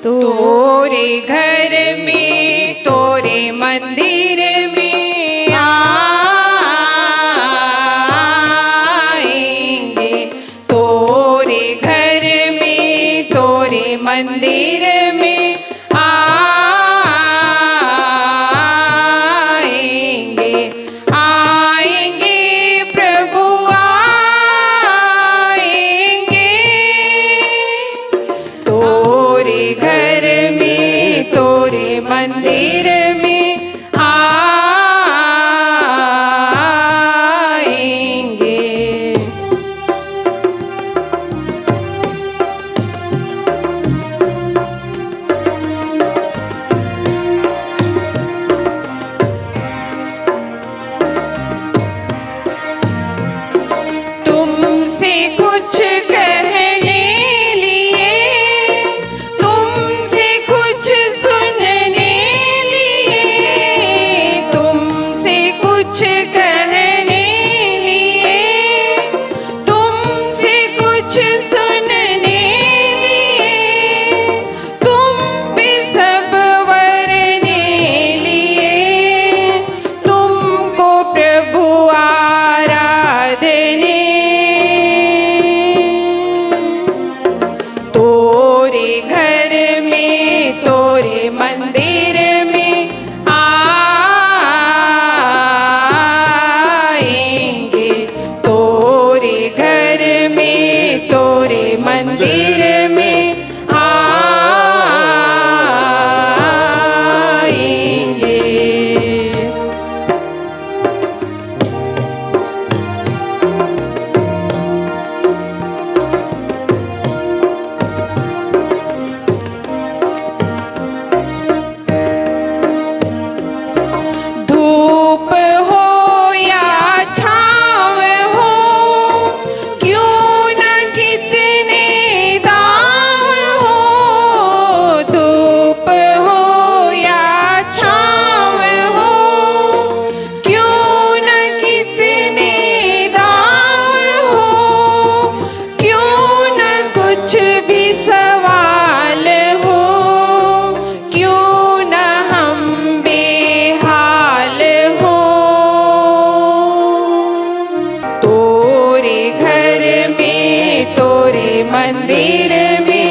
तोरे घर में तोरे मंदिर में आएंगे, तोरे घर में तोरे मंदिर में आएंगे, आएंगे प्रभु आएंगे, तोरे घर में तोरे मंदिर में आएंगे। तुमसे कुछ कहने लिए, तुमसे कुछ सुनने लिए, तुमसे कुछ कहने लिए, तुमसे कुछ सुनने लिए, तुम पे सब वरने लिए, तुमको प्रभु आराधने, तोरे घर में तोरे मंदिर में आएंगे, तोरे घर में तोरे मंदिर में आएंगे। धूप हो या छाँव हो, क्यों न कितने दाम हो, धूप हो या छाँव हो, क्यों न कितने दाम हो, क्यों न कुछ भी सवाल हो, क्यों न हम बेहाल हो, तोरे घर में तोरे मंदिर में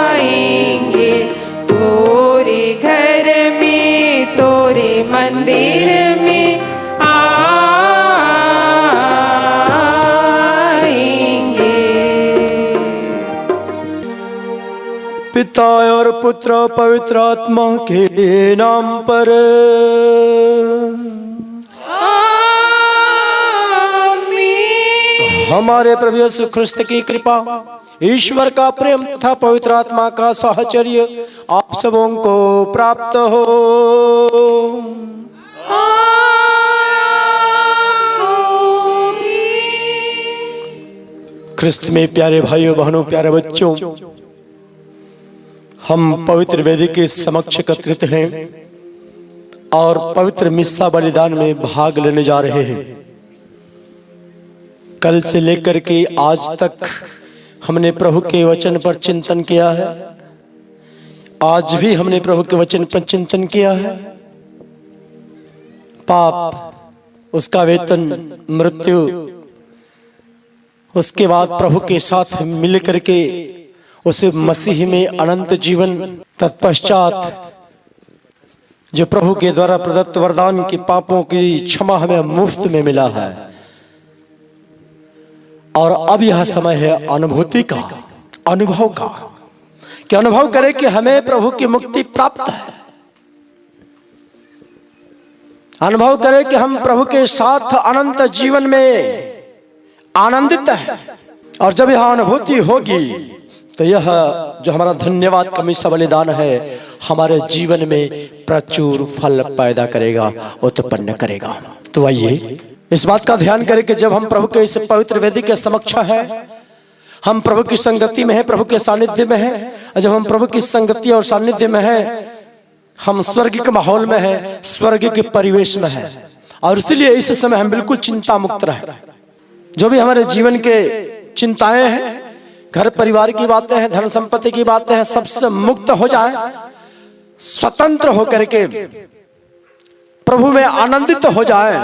आएंगे, तोरे घर में तोरे मंदिर में आएंगे। पिता और पुत्र पवित्र आत्मा के नाम पर आमीन। हमारे प्रभु यीशु ख्रिस्त की कृपा, ईश्वर का प्रेम तथा पवित्र आत्मा का साहचर्य आप सबों को प्राप्त हो। आपको भी। ख्रिस्त में प्यारे भाइयों बहनों प्यारे बच्चों, हम पवित्र वेदी के समक्ष एकत्रित हैं और पवित्र मिस्सा बलिदान में भाग लेने जा रहे हैं। कल से लेकर के आज तक हमने प्रभु के वचन पर चिंतन किया है। आज भी हमने प्रभु के वचन पर चिंतन किया है। पाप, उसका वेतन मृत्यु, उसके बाद प्रभु के साथ मिल करके उसे मसीह में अनंत जीवन, तत्पश्चात जो प्रभु के द्वारा प्रदत्त वरदान के पापों की क्षमा हमें मुफ्त में मिला है। और अब यह समय है अनुभूति का, अनुभव का, कि अनुभव करें कि हमें प्रभु की मुक्ति प्राप्त है। अनुभव करें कि हम प्रभु के साथ अनंत जीवन में आनंदित हैं। और जब यह अनुभूति होगी तो यह जो हमारा धन्यवाद का मिस्सा बलिदान है हमारे जीवन में प्रचुर फल पैदा करेगा, उत्पन्न करेगा। तो आइए इस बात का ध्यान करें कि जब हम प्रभु के इस पवित्र वेदी के समक्ष है, हम प्रभु की संगति में है, प्रभु के सानिध्य में है। और जब हम प्रभु की संगति और सानिध्य में है, हम स्वर्ग के माहौल में है, स्वर्ग के परिवेश में है। और इसलिए इस समय हम बिल्कुल चिंता मुक्त रहे। जो भी हमारे जीवन के चिंताएं हैं घर परिवार की बातें हैं, धन संपत्ति की बातें हैं, सबसे मुक्त हो जाए, स्वतंत्र होकर के प्रभु में आनंदित हो जाए।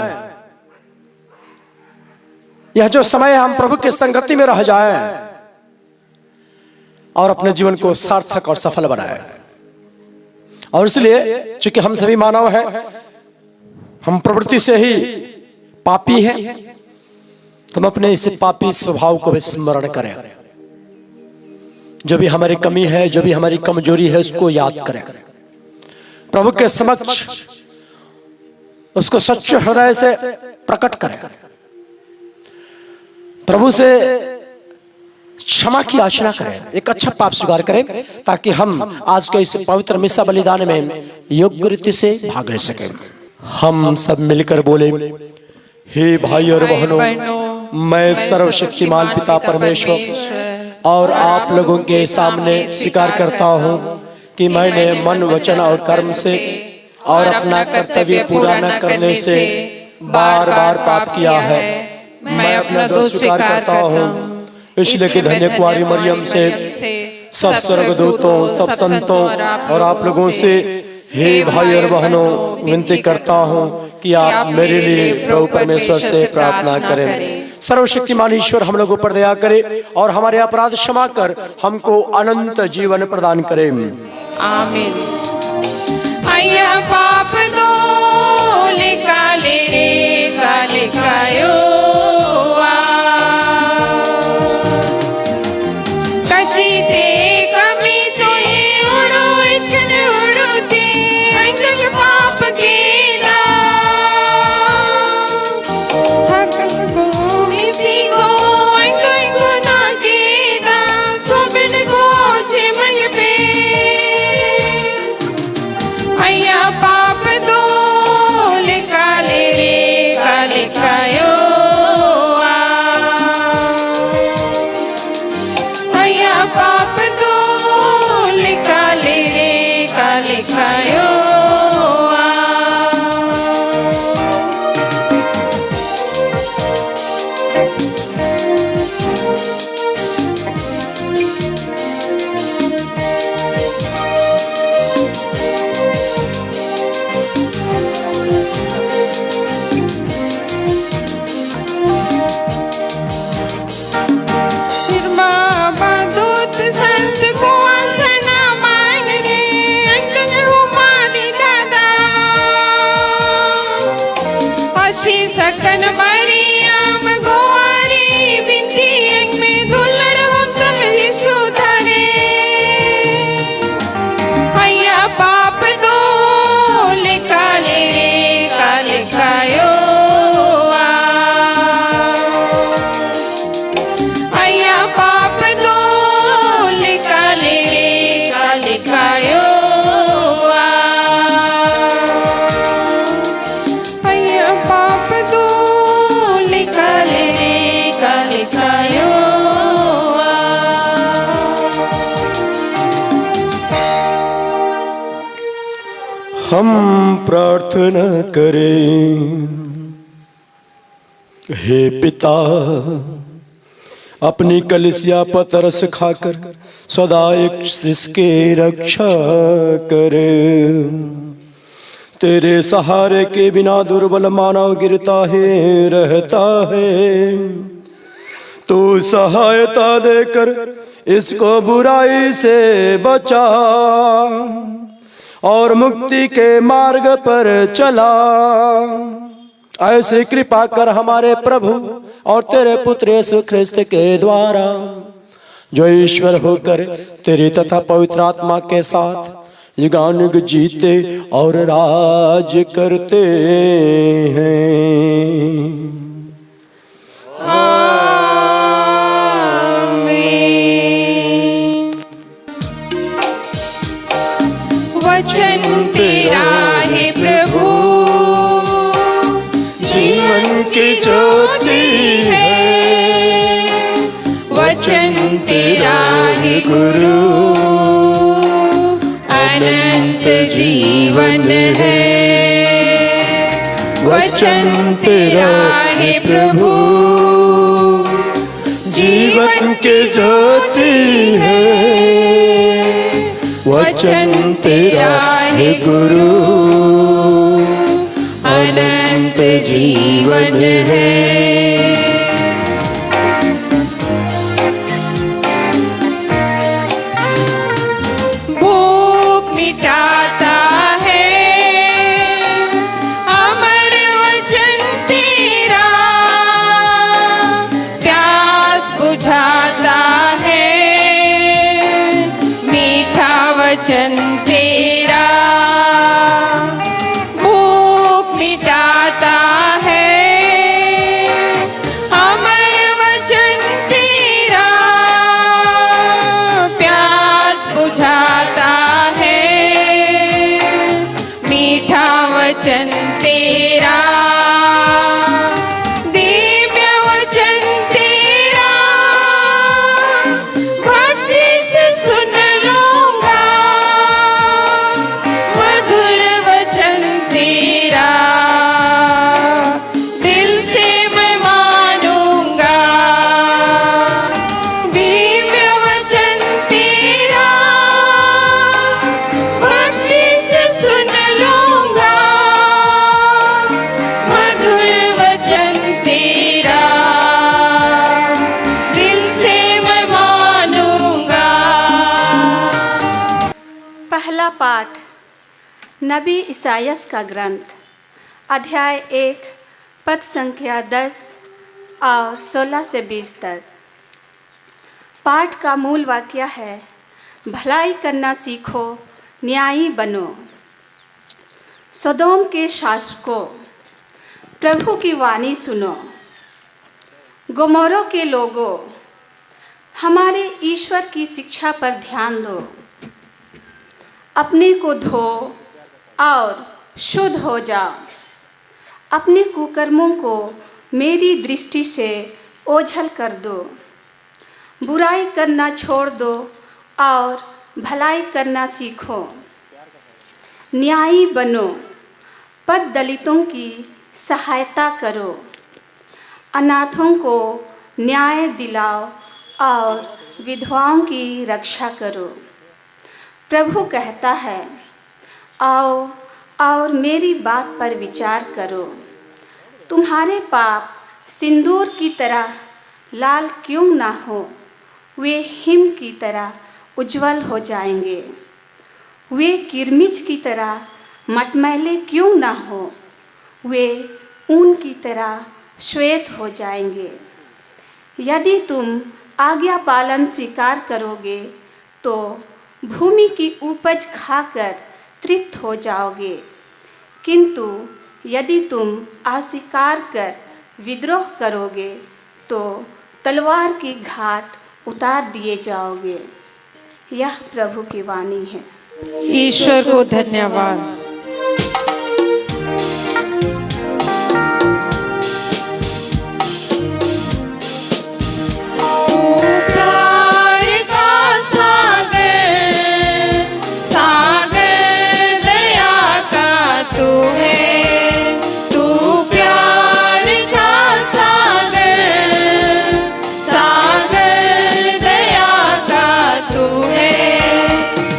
यह जो समय हम प्रभु की संगति में रह जाए और अपने जीवन को सार्थक और सफल बनाए। और इसलिए चूंकि हम सभी मानव हैं, हम प्रवृत्ति से ही पापी हैं, तो हम अपने इस पापी स्वभाव को भी स्मरण करें। जो भी हमारी कमी है, जो भी हमारी कमजोरी है, उसको याद करें, प्रभु के समक्ष उसको सच्चे हृदय से प्रकट करें, प्रभु से क्षमा की याचना करें, एक अच्छा पाप स्वीकार करें, ताकि हम आज के इस पवित्र मिसा बलिदान में योग्य रीति से भाग ले सकें। हम सब मिलकर बोले, हे भाई और बहनों, मैं सर्वशक्तिमान पिता परमेश्वर और आप लोगों के सामने स्वीकार करता हूँ कि मैंने मन, वचन और कर्म से और अपना कर्तव्य पूरा न करने से बार बार पाप किया है। मैं अपना दोष स्वीकार करता हूँ, इसलिए कि धन्य कुंवारी मरियम से, सब स्वर्गदूतों, सब संतों और आप लोगों से, हे भाई और बहनों, विनती करता हूँ कि आप मेरे लिए प्रभु परमेश्वर से प्रार्थना करें। सर्वशक्तिमान ईश्वर हम लोगों पर दया करे और हमारे अपराध क्षमा कर हमको अनंत जीवन प्रदान करे। आमीन। अय्या पाप धोले काले काले कायो कचिते कमी तो ये उड़ो इतन उड़ोते अंग पाप के दा हक को इसी को अंग ना के दा सोबिन को चिमंग पे अय्या पाप धोले काले काले कायो पाप धोले काले काले कायो संत को आसना मान रे अंकन हुमा दी दादा अशी सकन मरियम गोवारी बिंदी एक में दुलड़ हो तम यीशु धरे अय्या पाप धोले काले काले कायो अय्या पाप कायो अय्या पाप धोले काले काले कायो हम प्रार्थना करें। हे पिता, अपनी कलिसिया पर तरस खाकर सदा इसके रक्षा करे। तेरे सहारे के बिना दुर्बल मानव गिरता है रहता है। तू सहायता देकर इसको बुराई से बचा और मुक्ति के मार्ग पर चला। ऐसी कृपा कर हमारे प्रभु और तेरे पुत्र यीशु ख्रिस्त के द्वारा, जो ईश्वर होकर तेरे तथा पवित्र आत्मा के साथ युगानुग जीते और राज करते हैं। वचन तेरा है प्रभु, जीवन की ज्योति है। वचन तेरा है गुरु, अनंत जीवन है। वचन तेरा है प्रभु, जीवन की ज्योति वचन तेरा है गुरु, अनंत जीवन है। भूख मिटाता है अमर वचन तेरा, प्यास बुझाता है मीठा वचन तेरा। भूख मिटाता है अमर वचन तेरा, प्यास बुझाता है मीठा वचन तेरा। दिव्य वचन तेरा भक्ति से सुन लूंगा, मधुर वचन तेरा दिल से मैं मानूंगा। दिव्य वचन तेरा भक्ति से सुन लूंगा, मधुर वचन तेरा दिल से मैं मानूंगा। पहला पाठ नबी इसायास का ग्रंथ, अध्याय 1, पद संख्या 10 और 16 से 20 तक। पाठ का मूल वाक्य है, भलाई करना सीखो, न्यायी बनो। सदोम के शासकों, प्रभु की वाणी सुनो। गोमोरों के लोगों, हमारे ईश्वर की शिक्षा पर ध्यान दो। अपने को धो और शुद्ध हो जाओ। अपने कुकर्मों को मेरी दृष्टि से ओझल कर दो। बुराई करना छोड़ दो और भलाई करना सीखो। न्यायी बनो, पद दलितों की सहायता करो। अनाथों को न्याय दिलाओ और विधवाओं की रक्षा करो। प्रभु कहता है, आओ और मेरी बात पर विचार करो। तुम्हारे पाप सिंदूर की तरह लाल क्यों ना हो, वे हिम की तरह उज्जवल हो जाएंगे। वे किरमिज की तरह मटमैले क्यों ना हो, वे ऊन की तरह श्वेत हो जाएंगे। यदि तुम आज्ञा पालन स्वीकार करोगे तो भूमि की उपज खाकर तृप्त हो जाओगे, किंतु यदि तुम अस्वीकार कर विद्रोह करोगे तो तलवार की घाट उतार दिए जाओगे। यह प्रभु की वाणी है। ईश्वर को धन्यवाद।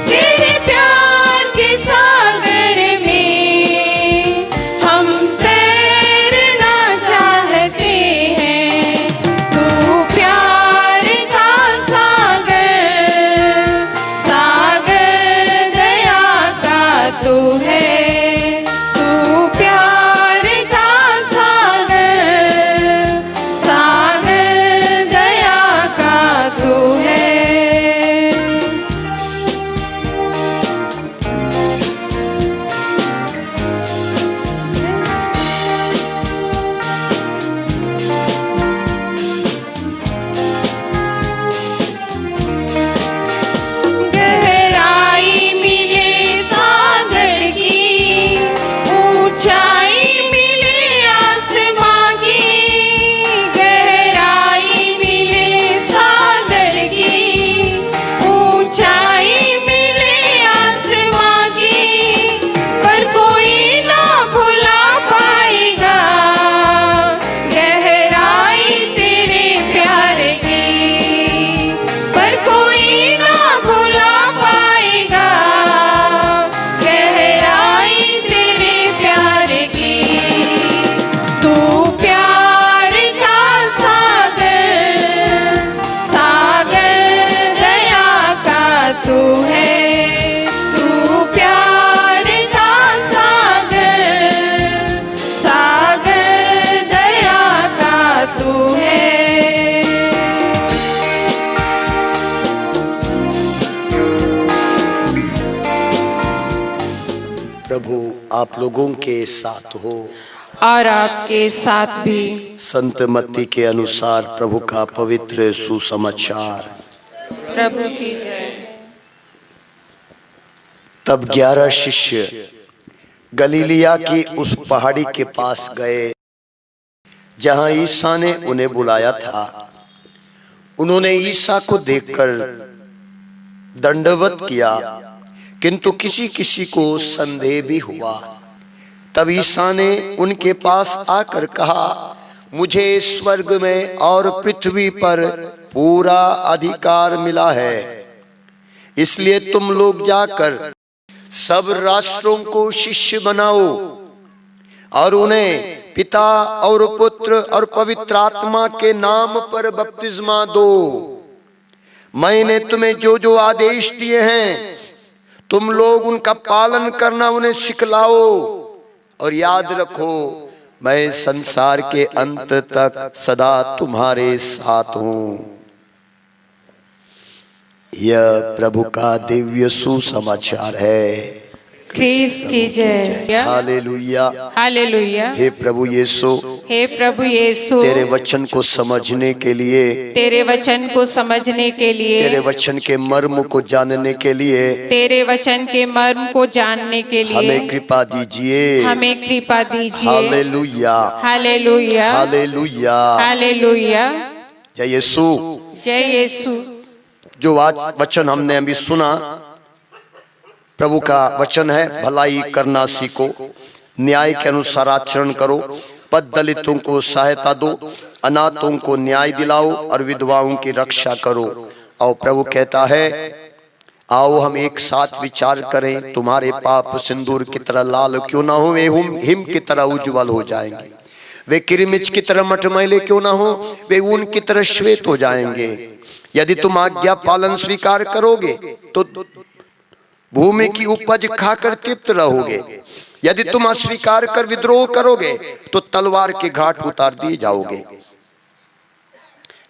तेरे प्यार के सागर आप लोगों के साथ हो और आपके साथ भी। संत मत्ती के अनुसार प्रभु का पवित्र सुसमाचार। प्रभु की जय। तब 11 शिष्य गलीलिया की उस पहाड़ी के पास गए जहां ईसा ने उन्हें बुलाया था। उन्होंने ईसा को देखकर दंडवत किया, किंतु किसी किसी को संदेह भी हुआ। तब ईसा ने उनके पास आकर कहा, मुझे स्वर्ग में और पृथ्वी पर पूरा अधिकार मिला है, इसलिए तुम लोग जाकर सब राष्ट्रों को शिष्य बनाओ और उन्हें पिता और पुत्र और पवित्र आत्मा के नाम पर बपतिस्मा दो। मैंने तुम्हें जो जो आदेश दिए हैं तुम लोग उनका पालन करना, उन्हें सिखलाओ और याद रखो मैं संसार के अंत तक सदा तुम्हारे साथ हूं। यह प्रभु का दिव्य सुसमाचार है। ख्रीस्त की जय। Hallelujah hallelujah. हे प्रभु यीशु, हे प्रभु यीशु, तेरे वचन को समझने के लिए, तेरे वचन को समझने के लिए, तेरे वचन के मर्म को जानने के लिए, तेरे वचन के मर्म को जानने के लिए हमें कृपा दीजिए, हमें कृपा दीजिए। हालेलुया हालेलुया हालेलुया हालेलुया। जय यीशु। जय यीशु। जो आज वचन हमने अभी सुना, प्रभु का वचन है, भलाई करना सीखो, न्याय के अनुसार आचरण करो, पद दलितों को सहायता दो, अनाथों को न्याय दिलाओ और विधवाओं की रक्षा करो। और प्रभु कहता है, आओ हम एक साथ विचार करें, तुम्हारे पाप सिंदूर की तरह लाल क्यों ना हो, वे हिम की तरह उज्जवल हो जाएंगे। वे किरमिच की तरह मटमैले क्यों ना हो, वे ऊन की तरह श्वेत हो जाएंगे। यदि तुम आज्ञा पालन स्वीकार करोगे तो भूमि की उपज खाकर तृप्त रहोगे। यदि तुम अस्वीकार कर विद्रोह करोगे तो तलवार के घाट उतार दिए जाओगे।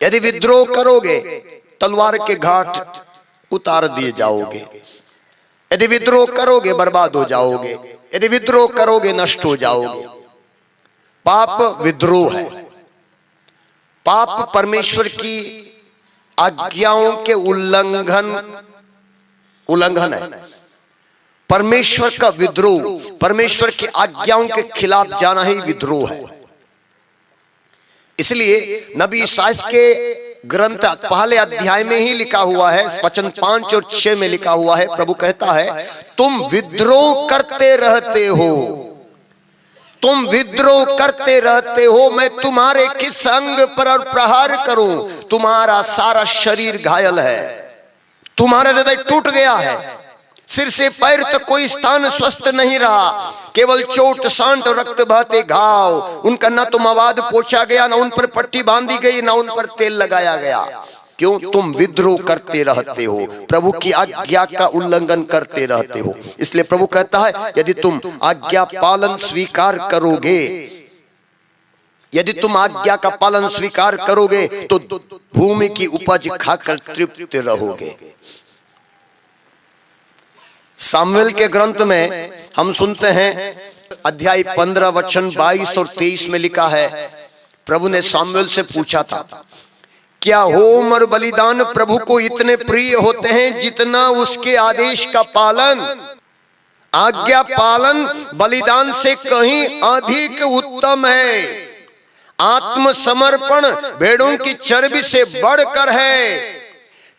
यदि विद्रोह करोगे तलवार के घाट उतार दिए जाओगे। यदि विद्रोह करोगे बर्बाद हो जाओगे। यदि विद्रोह करोगे नष्ट हो जाओगे। पाप विद्रोह है। पाप परमेश्वर की आज्ञाओं के उल्लंघन है। परमेश्वर का विद्रोह, परमेश्वर की आज्ञाओं के खिलाफ जाना ही विद्रोह है। इसलिए नबी ईसाइया के ग्रंथ पहले अध्याय में ही लिखा हुआ है, वचन 5 और 6 में लिखा हुआ है, प्रभु कहता है, तुम विद्रोह करते रहते हो, तुम विद्रोह करते रहते हो, मैं तुम्हारे किस अंग पर प्रहार करूं? तुम्हारा सारा शरीर घायल है, तुम्हारा हृदय टूट गया है, सिर से पैर तक कोई स्थान स्वस्थ नहीं रहा, केवल चोट सांट और रक्त बहते घाव। उनका न तो मवाद पोंछा गया, न उन पर पट्टी बांधी गई, न उन पर तेल लगाया गया। क्यों? तुम विद्रोह करते रहते हो, प्रभु की आज्ञा का उल्लंघन करते रहते हो। इसलिए प्रभु कहता है, यदि तुम आज्ञा पालन स्वीकार करोगे, यदि तुम आज्ञा का पालन स्वीकार करोगे तो भूमि की उपज खाकर तृप्त रहोगे। सामुएल के ग्रंथ में हम सुनते हैं, अध्याय 15 वचन 22 और 23 में लिखा है, प्रभु ने सामुएल से पूछा था, क्या होम और बलिदान प्रभु को इतने प्रिय होते हैं जितना उसके आदेश का पालन? आज्ञा पालन बलिदान से कहीं अधिक उत्तम है। आत्मसमर्पण भेड़ों की चर्बी से बढ़कर है,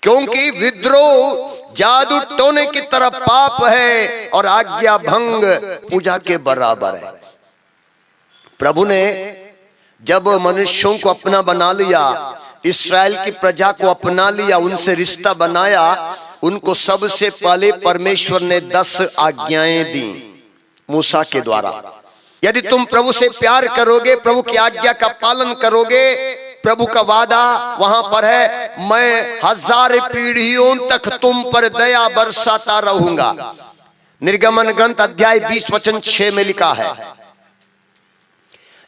क्योंकि विद्रोह जादू टोने की तरह पाप है और आज्ञा भंग पूजा के बराबर है। प्रभु ने जब मनुष्यों को अपना बना लिया, इस्राएल की प्रजा को अपना लिया, उनसे रिश्ता बनाया, उनको सबसे पहले परमेश्वर ने 10 आज्ञाएं दी मूसा के द्वारा। यदि तुम प्रभु से प्यार करोगे, प्रभु की आज्ञा का पालन करोगे, प्रभु का वादा वहां पर है, मैं 1000 पीढ़ियों तक तुम पर दया बरसाता रहूंगा। निर्गमन ग्रंथ अध्याय 20 वचन 6 में लिखा है,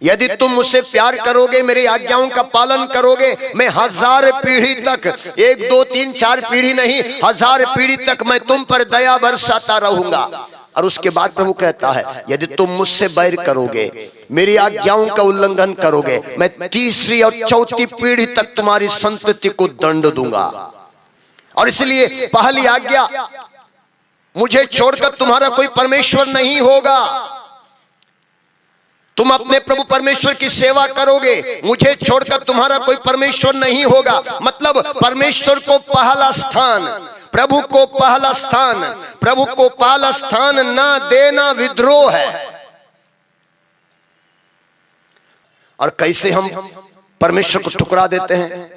यदि तुम मुझसे प्यार करोगे, मेरी आज्ञाओं का पालन करोगे, मैं 1000 पीढ़ी तक, 1 2 3 4 पीढ़ी नहीं, 1000 पीढ़ी तक मैं तुम पर दया बरसाता रहूंगा। और उसके बाद प्रभु कहता है यदि तुम मुझसे बैर करोगे, मेरी आज्ञाओं का उल्लंघन करोगे, मैं तीसरी और चौथी पीढ़ी तक तुम्हारी संतति को दंड दूंगा। और इसलिए पहली आज्ञा, मुझे छोड़कर तुम्हारा कोई परमेश्वर नहीं होगा। तुम अपने प्रभु परमेश्वर की सेवा करोगे, मुझे छोड़कर तुम्हारा कोई परमेश्वर नहीं होगा। मतलब परमेश्वर को पहला स्थान, प्रभु को पहला स्थान, प्रभु को पहला स्थान ना देना विद्रोह है। और कैसे हम परमेश्वर को ठुकरा देते हैं,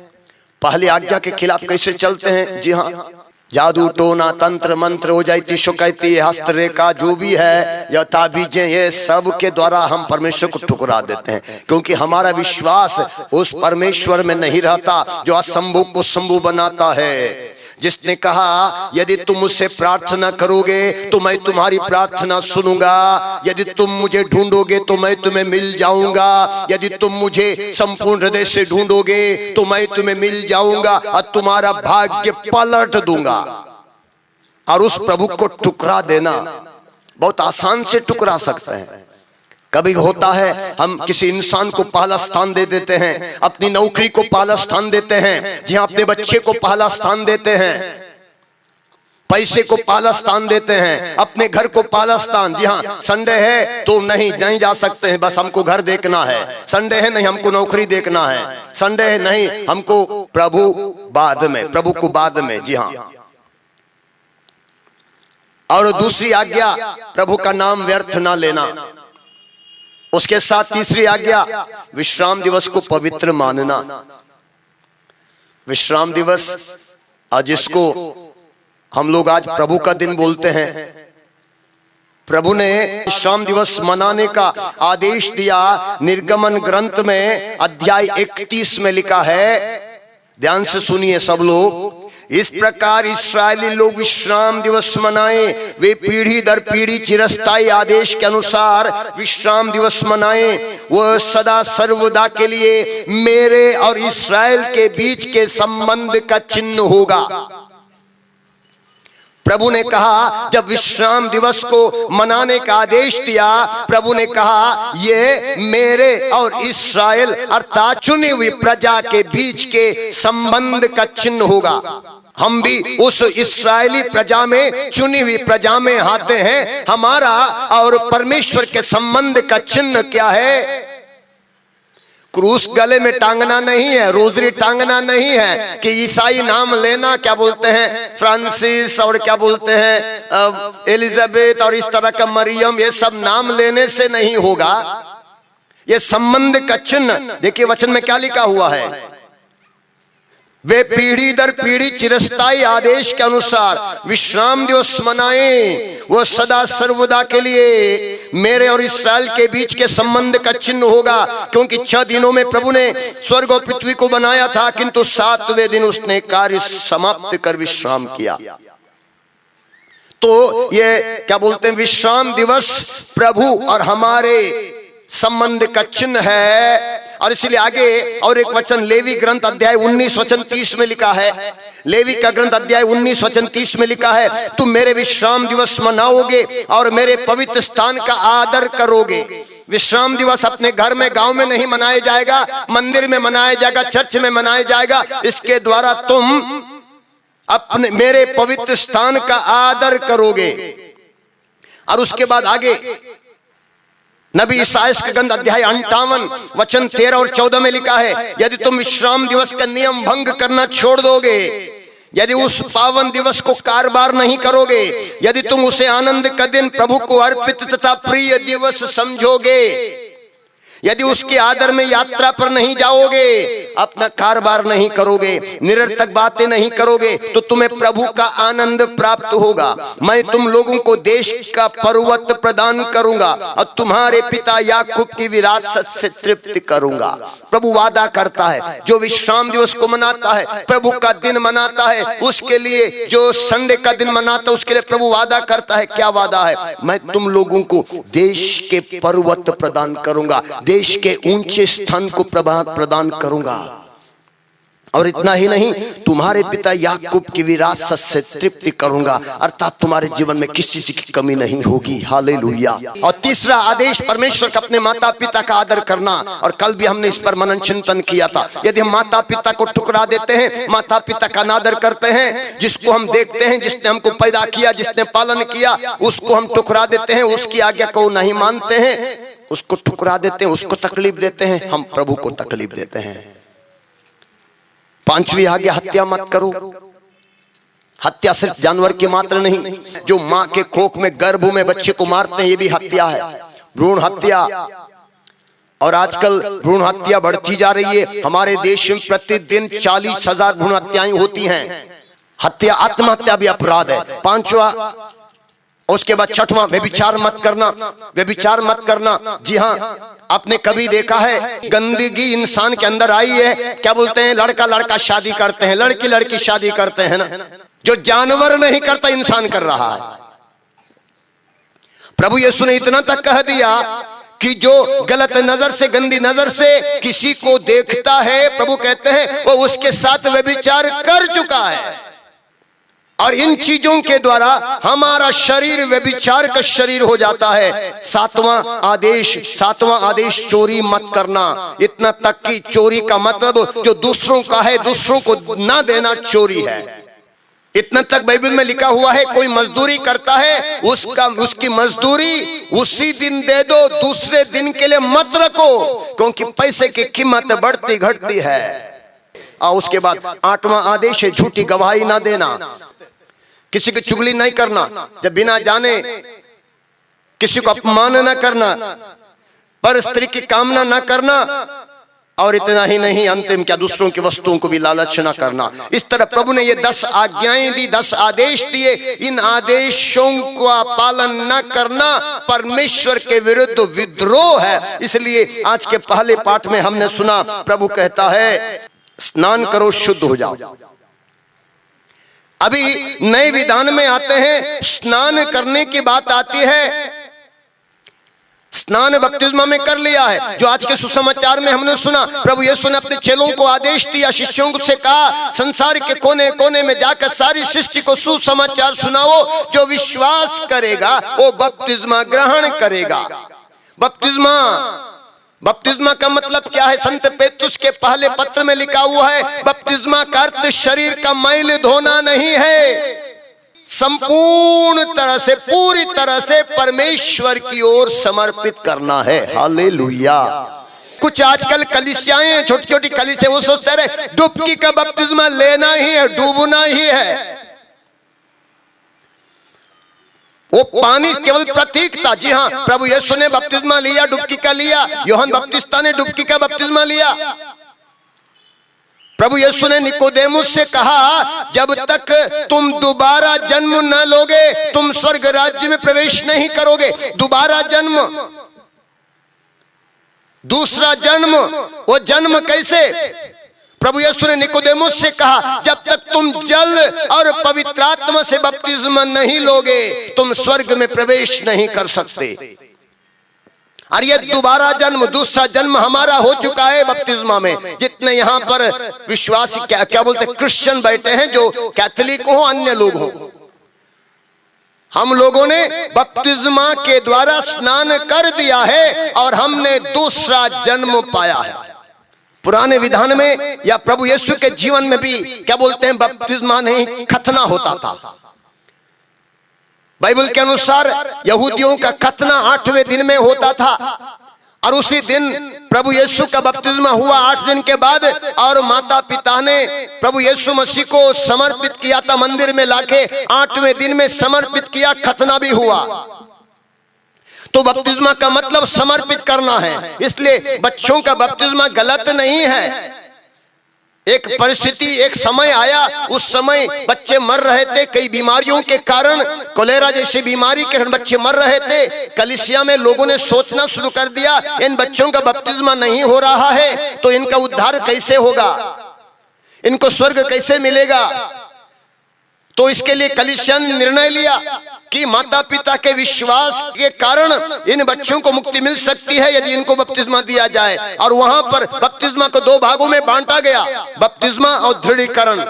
पहली आज्ञा के खिलाफ कैसे चलते हैं। जी हाँ, जादू टोना तंत्र मंत्र हो जाती शुकैती हस्तरेखा जो भी है या ताबीजें, ये सब के द्वारा हम परमेश्वर को ठुकरा देते हैं, क्योंकि हमारा विश्वास उस परमेश्वर में नहीं रहता जो असंभव को संभव बनाता है। जिसने कहा यदि तुम मुझसे प्रार्थना करोगे तो मैं तुम्हारी प्रार्थना सुनूंगा, यदि तुम मुझे ढूंढोगे तो मैं तुम्हें मिल जाऊंगा, यदि तुम मुझे संपूर्ण हृदय से ढूंढोगे तो मैं तुम्हें मिल जाऊंगा और तुम्हारा भाग्य पलट दूंगा। और उस प्रभु को ठुकरा देना बहुत आसान से ठुकरा सकते हैं। कभी होता है हम किसी इंसान को पहला स्थान दे देते हैं, अपनी नौकरी को पहला स्थान देते हैं, जी हाँ, अपने बच्चे को पहला स्थान देते हैं, पैसे को पहला स्थान देते हैं, अपने घर को पहला स्थान। जी हाँ, संडे है तो नहीं जा सकते हैं, बस हमको घर देखना है, संडे है नहीं हमको नौकरी देखना है, संडे है नहीं हमको प्रभु बाद में, प्रभु को बाद में। जी हाँ, और दूसरी आज्ञा, प्रभु का नाम व्यर्थ ना लेना। उसके साथ तीसरी आज्ञा, विश्राम दिवस को पवित्र मानना। विश्राम दिवस जिसको हम लोग आज प्रभु का दिन बोलते हैं, प्रभु ने विश्राम दिवस मनाने का आदेश दिया। निर्गमन ग्रंथ में अध्याय 31 में लिखा है, ध्यान से सुनिए सब लोग, इस प्रकार इस्राएली लोग विश्राम दिवस मनाएं, वे पीढ़ी दर पीढ़ी चिरस्थायी आदेश के अनुसार विश्राम दिवस मनाएं। वह सदा सर्वदा के लिए मेरे और इस्राएल के बीच के संबंध का चिन्ह होगा। प्रभु ने कहा, जब विश्राम दिवस को मनाने का आदेश दिया, प्रभु ने कहा ये मेरे और इस्राएल अर्थात चुनी हुई प्रजा के बीच के संबंध का चिन्ह होगा। हम भी उस इस्राएली प्रजा में, चुनी हुई प्रजा में आते हैं। हमारा और परमेश्वर के संबंध का चिन्ह क्या है? क्रूस गले में टांगना नहीं है, रोजरी टांगना नहीं है कि ईसाई नाम लेना, क्या बोलते हैं फ्रांसिस और क्या बोलते हैं एलिजाबेथ और इस तरह का मरियम, ये सब नाम लेने से नहीं होगा। ये संबंध का चिन्ह देखिए वचन में क्या लिखा हुआ है, वे पीढ़ी दर पीढ़ी चिरस्थायी आदेश के अनुसार विश्राम दिवस मनाएं, वो सदा सर्वदा के लिए मेरे और इस्राएल के बीच के संबंध का चिन्ह होगा। क्योंकि 6 दिनों में प्रभु ने स्वर्ग और पृथ्वी को बनाया था, किंतु 7वें दिन उसने कार्य समाप्त कर विश्राम किया। तो ये क्या बोलते हैं, विश्राम दिवस प्रभु और हमारे संबंध का चिन्ह है। और इसलिए आगे और एक वचन लेवी ग्रंथ अध्याय 19 वचन 30 में लिखा है, लेवी का ग्रंथ अध्याय 19 वचन 30 में लिखा है, तुम मेरे विश्राम दिवस मनाओगे और मेरे पवित्र स्थान का आदर करोगे। विश्राम दिवस अपने घर में, गांव में नहीं मनाया जाएगा, मंदिर में मनाया जाएगा, चर्च में मनाया जाएगा। इसके द्वारा तुम अपने मेरे पवित्र स्थान का आदर करोगे। और उसके बाद आगे नबी ईसाया का ग्रंथ अध्याय 58 वचन 13 और 14 में लिखा है, यदि तुम विश्राम दिवस का नियम भंग करना छोड़ दोगे, यदि उस पावन दिवस को कारबार नहीं करोगे, यदि तुम उसे आनंद का दिन, प्रभु को अर्पित तथा प्रिय दिवस समझोगे, यदि उसके आदर में यात्रा पर नहीं जाओगे, अपना कारोबार नहीं करोगे, निरर्थक बातें नहीं करोगे, तो तुम्हें प्रभु का आनंद प्राप्त होगा। मैं तुम लोगों को देश का पर्वत प्रदान करूंगा और तुम्हारे पिता याकूब की विरासत से तृप्त करूंगा। प्रभु वादा करता है, जो विश्राम दिवस को मनाता है, प्रभु का दिन मनाता है, उसके लिए, जो संडे का दिन मनाता है, उसके लिए प्रभु वादा करता है। क्या वादा है? मैं तुम लोगों को देश के पर्वत प्रदान करूंगा, देश के ऊंचे स्थान को प्रदान करूंगा। और इतना ही नहीं, तुम्हारे पिता याकूब की विरासत से तृप्ति करूंगा, अर्थात तुम्हारे जीवन में किसी चीज की कमी नहीं होगी। हालेलुया। और तीसरा आदेश परमेश्वर का अपने माता पिता का आदर करना। और कल भी हमने इस पर मनन चिंतन किया था। यदि हम माता पिता को ठुकरा देते हैं, माता पिता का अनादर करते हैं, जिसको हम देखते हैं, जिसने हमको पैदा किया, जिसने पालन किया, उसको हम ठुकरा देते हैं, उसकी आज्ञा को नहीं मानते हैं, उसको ठुकरा देते हैं, उसको तकलीफ देते हैं, हम प्रभु को तकलीफ देते हैं। पांचवी आज्ञा, हत्या मत करो। हत्या सिर्फ जानवर की मात्र नहीं, जो मां के कोख में गर्भ में बच्चे को मारते हैं, ये भी हत्या है, भ्रूण हत्या। और आजकल भ्रूण हत्या बढ़ती जा रही है। हमारे देश में प्रतिदिन 40,000 भ्रूण हत्याएं होती हैं। हत्या, आत्महत्या भी अपराध है। पांचवा, उसके बाद छठवां, व्यभिचार मत करना। व्यभिचार मत करना। जी हाँ, आपने कभी देखा है गंदगी इंसान के अंदर आई है? क्या बोलते हैं, लड़का लड़का शादी करते हैं, लड़की लड़की शादी करते हैं ना। जो जानवर नहीं करता, इंसान कर रहा है। प्रभु यीशु ने इतना तक कह दिया कि जो गलत नजर से, गंदी नजर से किसी को देखता है, प्रभु कहते हैं वो उसके साथ व्यभिचार कर चुका है। और इन चीजों के द्वारा हमारा शरीर व्यभिचार का शरीर हो जाता है। सातवां आदेश, चोरी मत करना। इतना तक कि चोरी का मतलब जो दूसरों का है, दूसरों को ना देना चोरी है। इतना तक बाइबल में लिखा हुआ है, कोई मजदूरी करता है, उसकी मजदूरी उसी दिन दे दो, दूसरे दिन के लिए मत रखो, क्योंकि पैसे की कीमत बढ़ती घटती है। और उसके बाद आठवां आदेश है, झूठी गवाही ना देना। किसी की चुगली नहीं करना, जब बिना जाने किसी को अपमान न करना, पर स्त्री की कामना न करना। और इतना ही नहीं, अंतिम क्या, दूसरों की वस्तुओं को भी लालच न करना। इस तरह प्रभु ने ये 10 आज्ञाएं दी, 10 आदेश दिए। इन आदेशों का पालन न करना परमेश्वर के विरुद्ध विद्रोह है। इसलिए आज के पहले पाठ में हमने सुना, प्रभु कहता है स्नान करो, शुद्ध हो जाओ। अभी नए विधान में आते हैं, स्नान करने की बात आती है। स्नान बपतिस्मा में कर लिया है, जो आज के सुसमाचार में हमने सुना। प्रभु यीशु ने अपने चेलों को आदेश दिया, शिष्यों से कहा, संसार के कोने कोने में जाकर सारी सृष्टि को सुसमाचार सुनाओ। जो विश्वास करेगा वो बपतिस्मा ग्रहण करेगा। बपतिस्मा का मतलब क्या है? संत पेतरुस के पहले पत्र में लिखा हुआ है, बपतिस्मा का अर्थ शरीर का मैल धोना नहीं है, संपूर्ण तरह से, पूरी तरह से परमेश्वर की ओर समर्पित करना है। हालेलुया। कुछ आजकल कलीसियाएं, छोटी छोटी कलीसियां, वो सोचते रहे डुबकी का बपतिस्मा लेना ही है, डूबना ही है। वो पानी केवल प्रतीक था। जी हाँ, प्रभु यीशु ने बपतिस्मा लिया, डुबकी का लिया। यूहन्ना बपतिस्ता ने डुबकी का बपतिस्मा लिया। प्रभु यीशु ने निकोदेमुस से कहा, जब तक तुम दोबारा जन्म न लोगे, तुम स्वर्ग राज्य में प्रवेश नहीं करोगे। दोबारा जन्म, दूसरा जन्म, वो जन्म कैसे? प्रभु यीशु ने निकोदेमुस से कहा, जब तक तुम जल और पवित्र आत्मा से बपतिस्मा नहीं लोगे, तुम स्वर्ग में प्रवेश नहीं कर सकते। और ये दोबारा जन्म, दूसरा जन्म हमारा हो चुका है बपतिस्मा में। जितने यहाँ पर विश्वासी, क्या बोलते, क्रिश्चियन बैठे हैं, जो कैथोलिक हो, अन्य लोग हो, हम लोगों ने बपतिस्मा के द्वारा स्नान कर दिया है और हमने दूसरा जन्म पाया है। पुराने विधान में या प्रभु यीशु के जीवन में भी क्या बोलते हैं, बपतिस्मा नहीं, खतना होता था। बाइबल के अनुसार यहूदियों का खतना 8वें दिन में होता था। और उसी दिन प्रभु यीशु का बपतिस्मा हुआ 8 दिन के बाद। और माता पिता ने प्रभु यीशु मसीह को समर्पित किया था, मंदिर में लाके 8वें दिन में समर्पित किया, खतना भी हुआ। तो बपतिस्मा का मतलब समर्पित करना है। इसलिए बच्चों का बपतिस्मा गलत नहीं है। एक परिस्थिति, एक समय आया, उस समय बच्चे मर रहे थे कई बीमारियों के कारण, कोलेरा जैसी बीमारी के कारण बच्चे मर रहे थे। कलीसिया में लोगों ने सोचना शुरू कर दिया, इन बच्चों का बपतिस्मा नहीं हो रहा है तो इनका उद्धार कैसे होगा, इनको स्वर्ग कैसे मिलेगा। तो इसके लिए कलीसिया ने निर्णय लिया कि माता पिता के विश्वास के कारण इन बच्चों को मुक्ति मिल सकती है यदि इनको बपतिस्मा दिया जाए। और वहां पर बपतिस्मा को दो भागों में बांटा गया, बपतिस्मा और दृढ़ीकरण।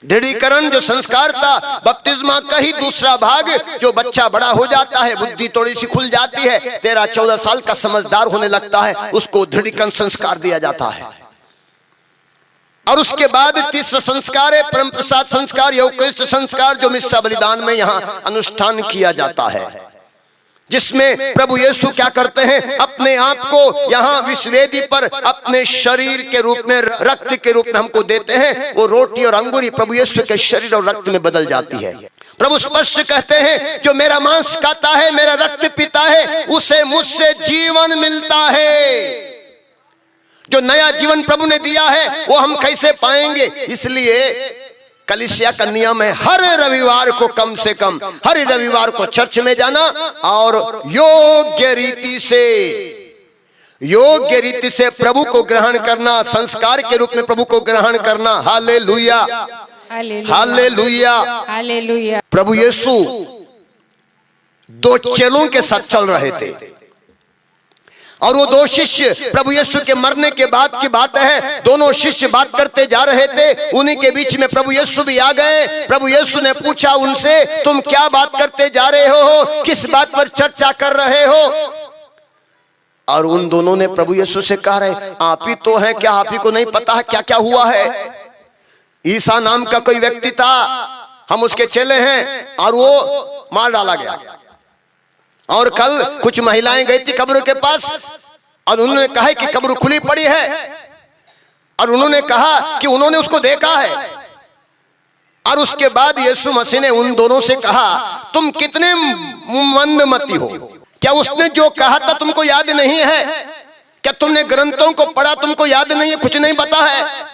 दृढ़ीकरण जो संस्कार था, बपतिस्मा का ही दूसरा भाग जो बच्चा बड़ा हो जाता है, बुद्धि थोड़ी सी खुल जाती है, 13-14 साल का समझदार होने लगता है, उसको दृढ़ीकरण संस्कार दिया जाता है। और उसके बाद तीसरा संस्कार है परम प्रसाद संस्कार, यूकरिस्ट संस्कार, जो मिस्सा बलिदान में यहाँ अनुष्ठान किया जाता है, जिसमें प्रभु यीशु क्या करते हैं, अपने आप को यहाँ विश्ववेदी पर अपने शरीर के रूप में, रक्त के रूप में हमको देते हैं। वो रोटी और अंगूरी प्रभु यीशु के शरीर और रक्त में बदल जाती है। प्रभु स्पष्ट कहते हैं, जो मेरा मांस खाता है, मेरा रक्त पीता है, उसे मुझसे जीवन मिलता है। जो नया जीवन प्रभु ने दिया है वो हम कैसे पाएंगे? इसलिए कलीसिया का नियम है हर रविवार को, कम से कम हर रविवार को चर्च में जाना और योग्य रीति से प्रभु को ग्रहण करना, संस्कार के रूप में प्रभु को ग्रहण करना। हालेलुया, हालेलुया, हालेलुया। प्रभु यीशु दो चेलों के साथ चल रहे थे और वो दो शिष्य, प्रभु यीशु के मरने के बाद की बात है, दोनों शिष्य बात करते जा रहे थे। उन्हीं के बीच में प्रभु यीशु भी आ गए। प्रभु यीशु ने पूछा उनसे, तुम क्या बात करते जा रहे हो, किस बात पर चर्चा कर रहे हो? और उन दोनों ने प्रभु यीशु से कहा, रहे आप ही तो हैं, क्या आप ही को नहीं पता है क्या क्या हुआ है? ईसा नाम का कोई व्यक्ति था, हम उसके चेले हैं और वो मार डाला गया। और कल कुछ महिलाएं गई थी कब्र के पास और उन्होंने कहा कि कब्र खुली पड़ी है, और उन्होंने कहा कि उन्होंने उसको देखा है। और उसके बाद यीशु मसीह ने उन दोनों से कहा, तुम कितने मंदमती हो, क्या उसने जो कहा था तुमको याद नहीं है? क्या तुमने ग्रंथों को पढ़ा, तुमको याद नहीं है, कुछ नहीं पता है?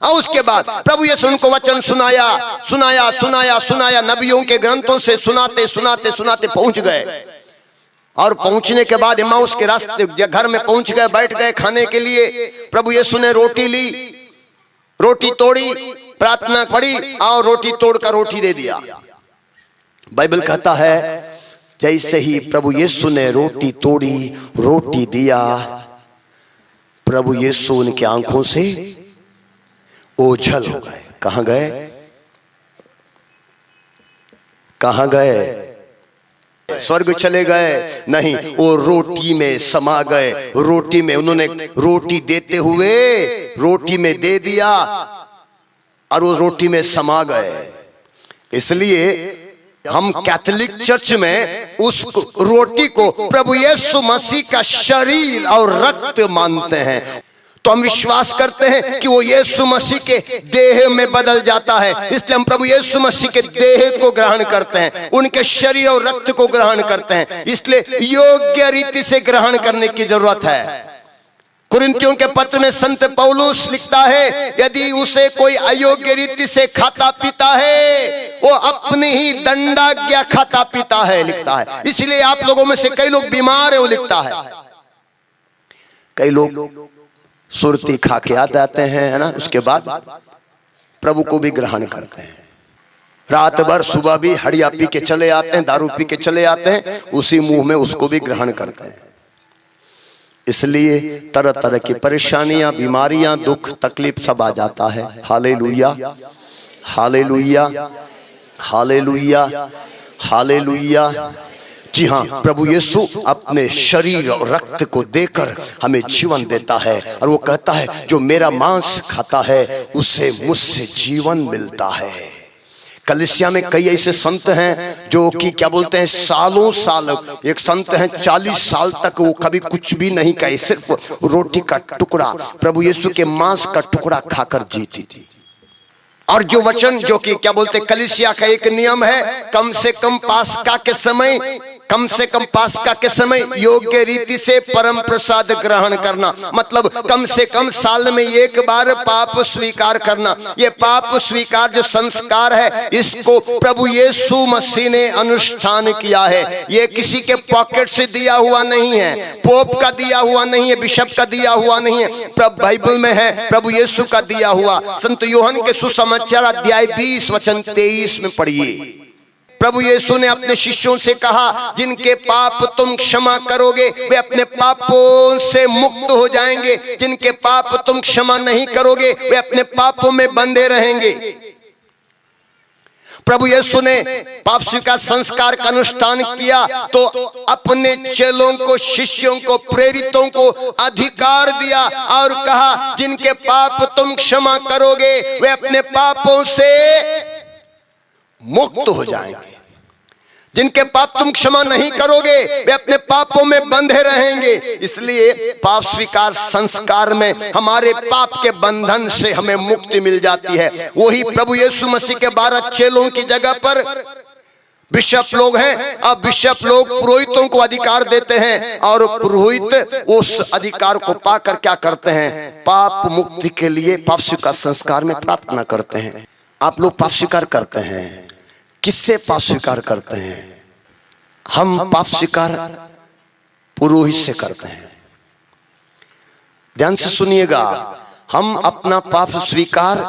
और उसके बाद प्रभु यीशु उनको वचन सुनाया, सुनाया, सुनाया, सुनाया, नबियों के ग्रंथों से सुनाते सुनाते सुनाते पहुंच गए। और पहुंचने के बाद इम्माउस के रास्ते घर में पहुंच गए, बैठ गए खाने के लिए। प्रभु यीशु ने रोटी ली, रोटी तोड़ी, प्रार्थना पढ़ी और रोटी तोड़कर रोटी दे दिया। बाइबल कहता है जैसे ही प्रभु यीशु ने रोटी तोड़ी, रोटी दिया, प्रभु यीशु उनकी आंखों से ओझल हो गए। कहां गए? कहां गए? स्वर्ग चले गए? नहीं, वो रोटी में समा गए। रोटी में उन्होंने रोटी देते हुए रोटी में दे दिया और वो रोटी में समा गए। इसलिए हम कैथोलिक चर्च में उस रोटी को प्रभु यीशु मसीह का शरीर और रक्त मानते हैं। तो हम विश्वास करते हैं कि वो यीशु मसीह के देह में बदल जाता है, इसलिए हम प्रभु यीशु मसीह के देह को ग्रहण करते हैं, उनके शरीर और रक्त को ग्रहण करते हैं। इसलिए योग्य रीति से ग्रहण करने की जरूरत है। कुरिन्थियों के पत्र में संत पौलुस लिखता है, यदि उसे कोई अयोग्य रीति से खाता पीता है, वो अपनी ही दंडाज्ञा खाता पीता है, लिखता है। इसलिए आप लोगों में से कई लोग बीमार है, वो लिखता है। कई लोग सुरती खा के आ जाते हैं, है ना, उसके बाद प्रभु को भी ग्रहण करते हैं। रात भर सुबह भी हड़िया पी के चले आते हैं, दारू पी के चले आते हैं, उसी मुंह में उसको भी ग्रहण करते हैं। इसलिए तरह तरह की परेशानियां, बीमारियां, दुख, तकलीफ सब आ जाता है। हालेलुया, हालेलुया, हालेलुया, हालेलुया। जी हाँ, प्रभु यीशु अपने शरीर और रक्त को देकर हमें जीवन देता है और वो कहता है, जो मेरा मांस खाता है उसे मुझसे जीवन मिलता है। कलीसिया में कई ऐसे संत हैं जो कि क्या बोलते हैं, सालों साल, एक संत हैं 40 साल तक वो कभी कुछ भी नहीं कहे, सिर्फ रोटी का टुकड़ा, प्रभु यीशु के मांस का टुकड़ा खाकर जीती थी। और जो वचन जो कि क्या बोलते, कलीसिया का एक नियम है, कम से कम पास्का के समय, कम से कम पास्का के समय योग्य रीति से परम प्रसाद ग्रहण करना, मतलब कम से कम साल में एक बार पाप स्वीकार करना। ये पाप स्वीकार जो संस्कार है, इसको प्रभु यीशु मसीह ने अनुष्ठान किया है। ये किसी के पॉकेट से दिया हुआ नहीं है, पोप का दिया हुआ नहीं है, बिशप का दिया हुआ नहीं है, बाइबल में है, प्रभु यीशु का दिया हुआ। संत यूहन्ना के सुसमाचार अध्याय 20 वचन 23 में पढ़िए। प्रभु यीशु ने अपने शिष्यों से कहा, जिनके पाप तुम क्षमा करोगे वे अपने पापों से मुक्त हो जाएंगे, जिनके पाप तुम क्षमा नहीं करोगे वे अपने पापों में बंधे रहेंगे। प्रभु यीशु ने पाप स्वीकार संस्कार का अनुष्ठान किया तो अपने चेलों को, शिष्यों को, प्रेरितों को अधिकार दिया और कहा, जिनके पाप तुम क्षमा करोगे वे अपने पापों से मुक्त हो जाएंगे, जिनके पाप तुम क्षमा नहीं करोगे वे अपने पापों में बंधे रहेंगे। इसलिए पाप स्वीकार संस्कार में हमारे पाप के बंधन से हमें मुक्ति मिल जाती है। वही प्रभु यीशु मसीह के 12 चेलों की जगह पर बिशप लोग हैं। अब बिशप लोग पुरोहितों को अधिकार देते हैं और पुरोहित उस अधिकार को पाकर क्या करते हैं, पाप मुक्ति के लिए पाप स्वीकार संस्कार में प्रार्थना करते हैं। आप लोग पाप स्वीकार करते हैं, किससे पाप स्वीकार करते हैं? हम पाप स्वीकार पुरोहित से करते हैं। ध्यान से सुनिएगा, हम अपना पाप स्वीकार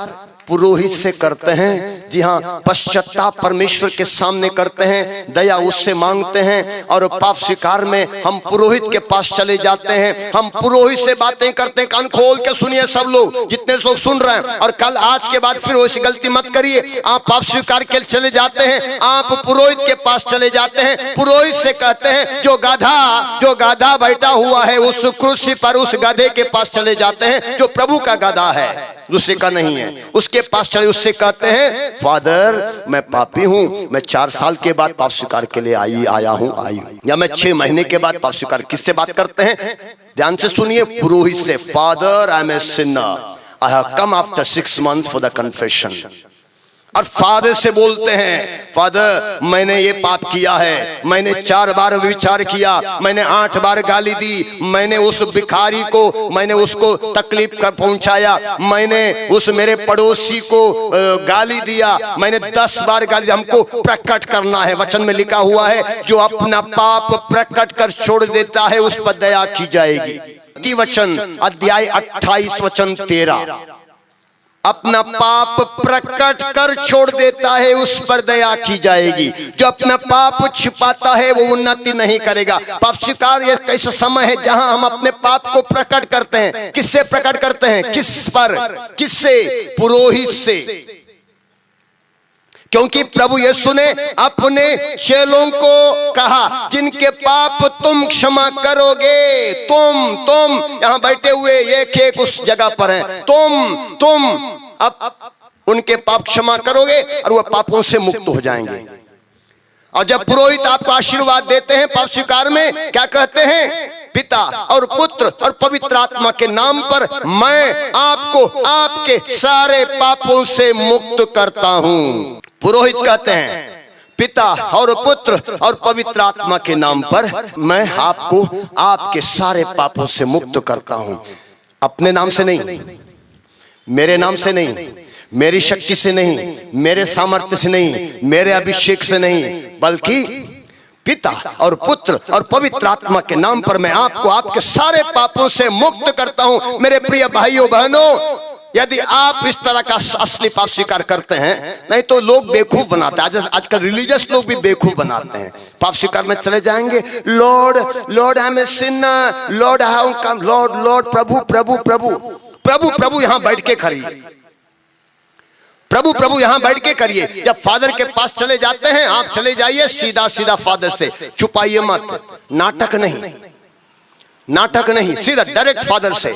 पुरोहित से करते हैं। जी हाँ, पश्चाताप परमेश्वर के सामने करते हैं, दया उससे मांगते हैं और पाप स्वीकार में हम पुरोहित के पास चले जाते हैं। हम पुरोहित से बातें करते हैं। कान खोल के सुनिए सब लोग, जितने लोग सुन रहे हैं, और कल आज के बाद फिर वैसी गलती मत करिए। आप पाप स्वीकार के चले जाते हैं, आप पुरोहित के पास चले जाते हैं, पुरोहित से कहते हैं, जो गाधा बैठा हुआ है उस कुर्सी पर, उस गधे के पास चले जाते हैं जो प्रभु का गधा है, दूसरे का नहीं है। उसके पास चले, उससे कहते हैं, फादर मैं पापी हूं, मैं 4 साल के बाद पाप स्वीकार के लिए आया हूं, या मैं 6 महीने के बाद पाप स्वीकार। किससे बात करते हैं? ध्यान से सुनिए, पुरोहित से। Father I am a sinner, I have come after 6 months for the confession. और फादर से बोलते हैं, फादर मैंने ये पाप किया है, मैंने 4 बार विचार किया, मैंने 8 बार गाली दी, मैंने उस भिखारी को, मैंने उसको तकलीफ कर पहुंचाया, मैंने उस मेरे पड़ोसी को गाली दिया, मैंने 10 बार गाली। हमको प्रकट करना है। वचन में लिखा हुआ है, जो अपना पाप प्रकट कर छोड़ देता है उस पर दया की जाएगी। वचन अध्याय 28 वचन 13, अपना पाप प्रकट कर छोड़ देता है उस पर दया की जाएगी। जो अपना पाप छिपाता है वो उन्नति नहीं करेगा। पाप स्वीकार एक ऐसा समय है जहां हम अपने पाप को प्रकट करते हैं। किससे प्रकट करते हैं? किस पर? किससे? पुरोहित से। क्योंकि प्रभु यीशु ने अपने चेलों को कहा, जिनके पाप तुम क्षमा करोगे, तुम यहां बैठे हुए एक उस जगह पर हैं, तुम अब उनके पाप क्षमा करोगे और वह पापों से मुक्त हो जाएंगे। और जब पुरोहित आपको आशीर्वाद देते हैं पाप स्वीकार में, क्या कहते हैं? पिता और पुत्र और पवित्र आत्मा के नाम पर मैं आपको आपके सारे पापों से मुक्त करता हूं। पुरोहित कहते हैं, पिता और पुत्र और पवित्र आत्मा के नाम पर मैं आपको आपके सारे पापों से मुक्त करता हूं। अपने नाम से नहीं, मेरे नाम से नहीं, मेरी शक्ति से नहीं, मेरे सामर्थ्य से नहीं, मेरे अभिषेक से नहीं, बल्कि पिता और पुत्र और पवित्र आत्मा के नाम पर मैं आपको आपके सारे पापों से मुक्त करता हूं। मेरे प्रिय भाइयों बहनों, यदि आप इस तरह का असली पाप स्वीकार करते हैं, नहीं तो लोग बेवकूफ बनाते हैं। आजकल रिलीजियस लोग भी बेवकूफ बनाते हैं। पाप स्वीकार में चले जाएंगे, Lord I am a sinner, Lord I have come, Lord प्रभु प्रभु प्रभु प्रभु प्रभु यहां बैठ के करिए, प्रभु प्रभु यहां बैठ के करिए। जब फादर के पास चले जाते हैं, आप चले जाइए सीधा सीधा फादर से, छुपाइए मत, नाटक नहीं, सीधा डायरेक्ट फादर से।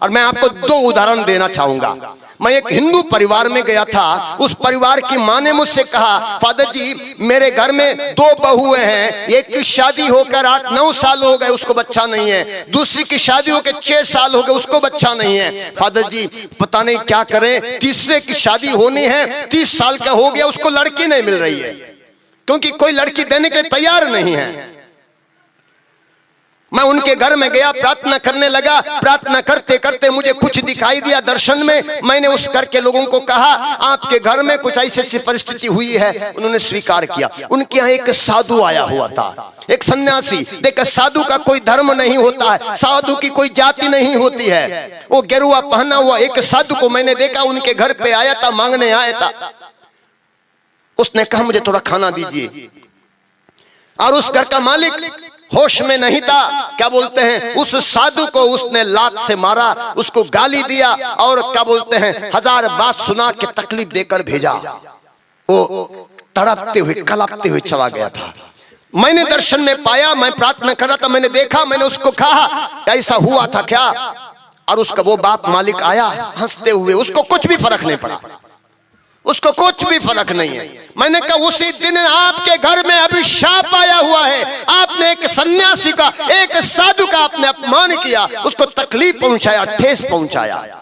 और मैं आपको 2 उदाहरण देना चाहूंगा। मैं एक हिंदू परिवार में गया था। उस परिवार की मां ने मुझसे कहा, फादर जी मेरे घर में 2 बहुएं हैं, एक की शादी होकर 8-9 साल हो गए, उसको बच्चा नहीं है, दूसरी की शादी होकर 6 साल हो गए, उसको बच्चा नहीं है। फादर जी पता नहीं क्या करें, तीसरे की शादी होनी है, 30 साल का हो गया, उसको लड़की नहीं मिल रही है, क्योंकि कोई लड़की देने के लिए तैयार नहीं है। मैं उनके घर में गया, प्रार्थना करने लगा। प्रार्थना करते करते मुझे कुछ दिखाई दिया दर्शन में। मैंने उस घर के लोगों को कहा, आपके घर में कुछ ऐसी परिस्थिति हुई है। उन्होंने स्वीकार किया। उनके यहाँ एक साधु आया हुआ था, एक सन्यासी। देखा, साधु का कोई धर्म नहीं होता है, साधु की कोई जाति नहीं होती है। वो गेरुआ पहना हुआ एक साधु को मैंने देखा, उनके घर पे आया था, मांगने आया था। उसने कहा मुझे थोड़ा खाना दीजिए। और उस घर का मालिक होश में नहीं था, क्या बोलते हैं, उस साधु को उसने लात से मारा, उसको गाली दिया और क्या बोलते हैं 1000 बात सुना के तकलीफ देकर भेजा। वो तड़पते हुए कलपते हुए चला गया था। मैंने दर्शन में पाया, मैं प्रार्थना कर रहा था, मैंने देखा, मैंने उसको कहा ऐसा हुआ था क्या, और उसका वो बाप मालिक आया हंसते हुए, उसको कुछ भी फर्क नहीं पड़ा, उसको कुछ भी फर्क नहीं है। मैंने कहा उसी दिन आपके घर में अभिशाप आया हुआ है, आपने एक सन्यासी का, एक साधु का आपने अपमान किया, उसको तकलीफ पहुंचाया, ठेस पहुंचाया।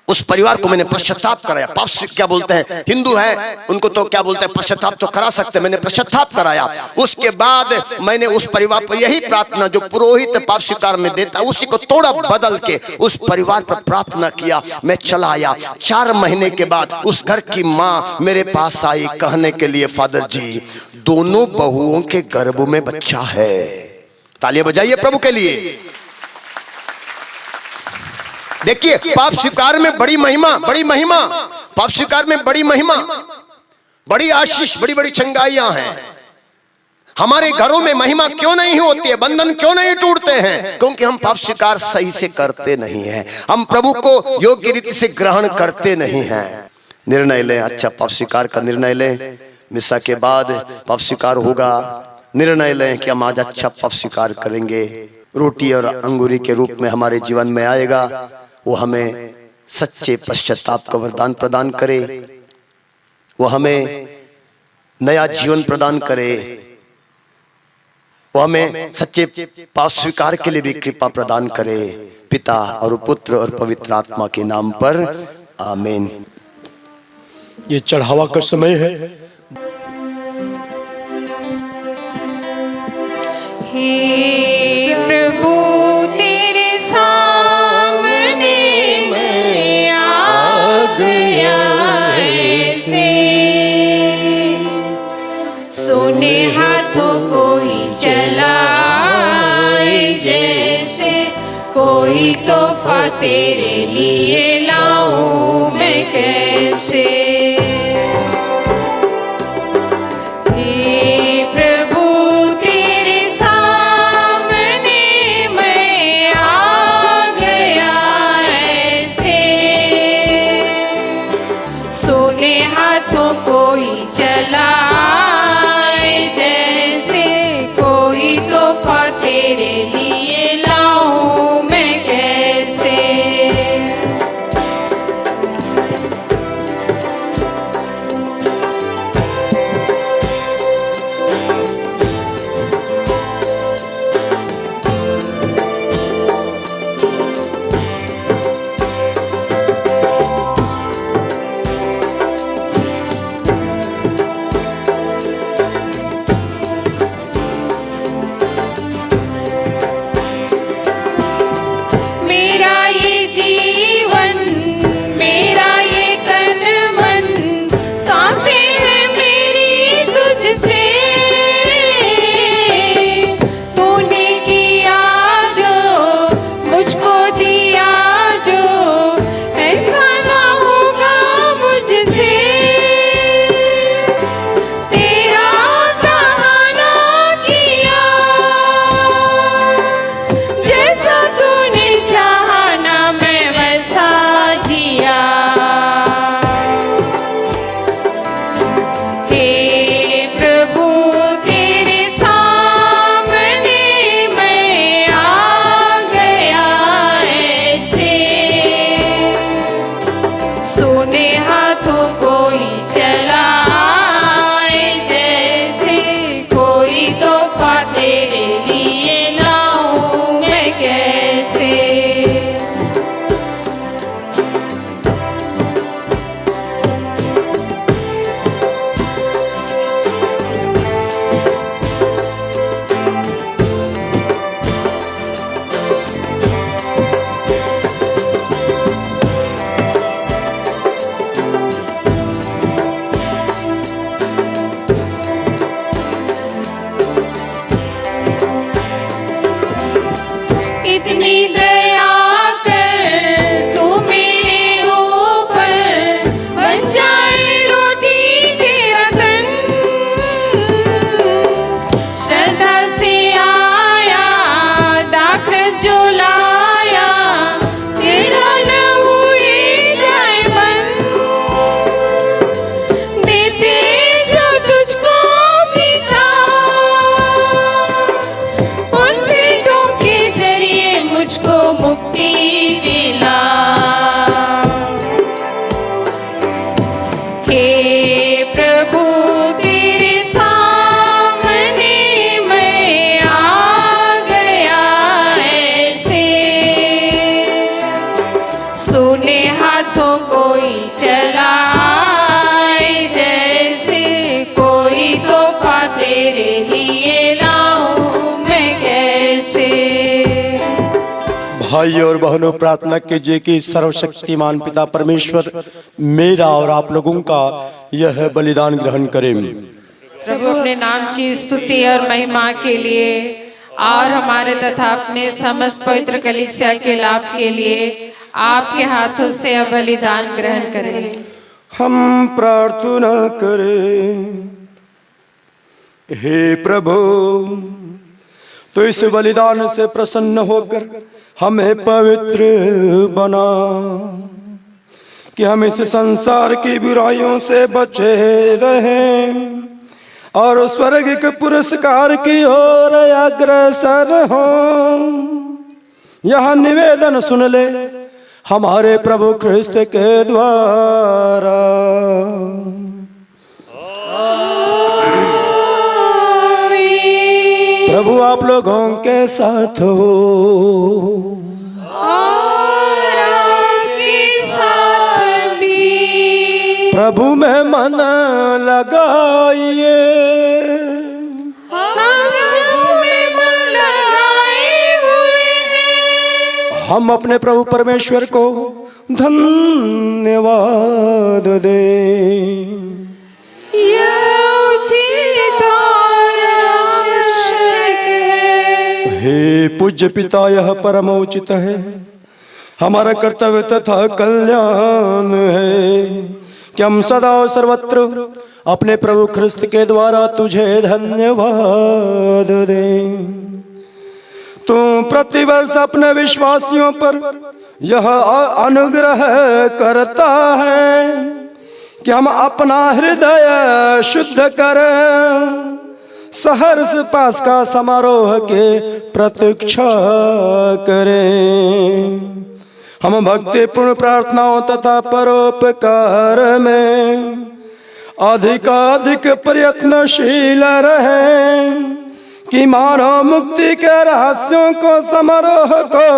उस परिवार को मैंने पश्चाताप कराया। पाप से क्या बोलते हैं, हिंदू हैं उनको तो क्या बोलते हैं पश्चाताप तो करा सकते, मैंने पश्चाताप कराया। उसके बाद मैंने उस परिवार पर यही प्रार्थना जो पुरोहित पाप स्वीकार में देता उसी को थोड़ा बदल के उस परिवार पर प्रार्थना किया। मैं चला आया। 4 महीने के बाद उस घर की माँ मेरे पास आई कहने के लिए, फादर जी दोनों बहुओं के गर्भ में बच्चा है। तालियां बजाइए प्रभु के लिए। देखिए पाप स्वीकार में बड़ी महिमा, बड़ी महिमा, पाप स्वीकार में बड़ी महिमा, बड़ी आशीष, बड़ी बड़ी चंगाइयां हैं। हमारे घरों में महिमा क्यों नहीं होती है, बंधन क्यों नहीं टूटते हैं? क्योंकि हम पाप स्वीकार सही से करते नहीं हैं, हम प्रभु को योग्य रीति से ग्रहण करते नहीं हैं। निर्णय लें, अच्छा पाप स्वीकार का निर्णय लें। मिसा के बाद पाप स्वीकार होगा, निर्णय लें कि हम आज अच्छा पाप स्वीकार करेंगे। रोटी और अंगूरी के रूप में हमारे जीवन में आएगा, वो हमें सच्चे पश्चाताप का वरदान प्रदान करे, वो हमें नया जीवन प्रदान करे, वो हमें सच्चे पाप स्वीकार के लिए भी कृपा प्रदान करे। पिता और पुत्र और पवित्र आत्मा के नाम पर आमीन। ये चढ़ावा का समय है। हे प्रभु तेरे सामने मैं आ गया ऐसे, सोने हाथों को ही चलाए जैसे, कोई तोहफा तेरे लिए लाऊं मैं कैसे। हे प्रभु तेरे सामने भाई और बहनों, प्रार्थना कीजिए कि सर्वशक्तिमान पिता परमेश्वर मेरा और आप लोगों का यह बलिदान ग्रहण करें। प्रभु अपने नाम की स्तुति और महिमा के लिए और हमारे तथा अपने समस्त पवित्र कलीसिया के लाभ के लिए आपके हाथों से यह बलिदान ग्रहण करें। हम प्रार्थना करें। हे प्रभु, तो इस बलिदान से प्रसन्न होकर हमें पवित्र बना, कि हम इस संसार की बुराइयों से बचे रहें और स्वर्गिक पुरस्कार की ओर अग्रसर हों। यह निवेदन सुन ले हमारे प्रभु ख्रिस्त के द्वारा। प्रभु आप लोगों के साथ हो और आपके साथ भी। प्रभु में मन लगाइए। हम अपने प्रभु परमेश्वर को धन्यवाद दें। हे पूज्य पिता, यह परम उचित है, हमारा कर्तव्य तथा कल्याण है कि हम सदा और सर्वत्र अपने प्रभु ख्रिस्त के द्वारा तुझे धन्यवाद दें। तू प्रतिवर्ष अपने विश्वासियों पर यह अनुग्रह करता है कि हम अपना हृदय शुद्ध करें, सहर्ष पास्का समारोह के प्रतीक्षा करें। हम भक्तिपूर्ण प्रार्थनाओं तथा परोपकार में अधिकाधिक प्रयत्नशील रहें कि मानव मुक्ति के रहस्यों को समारोह को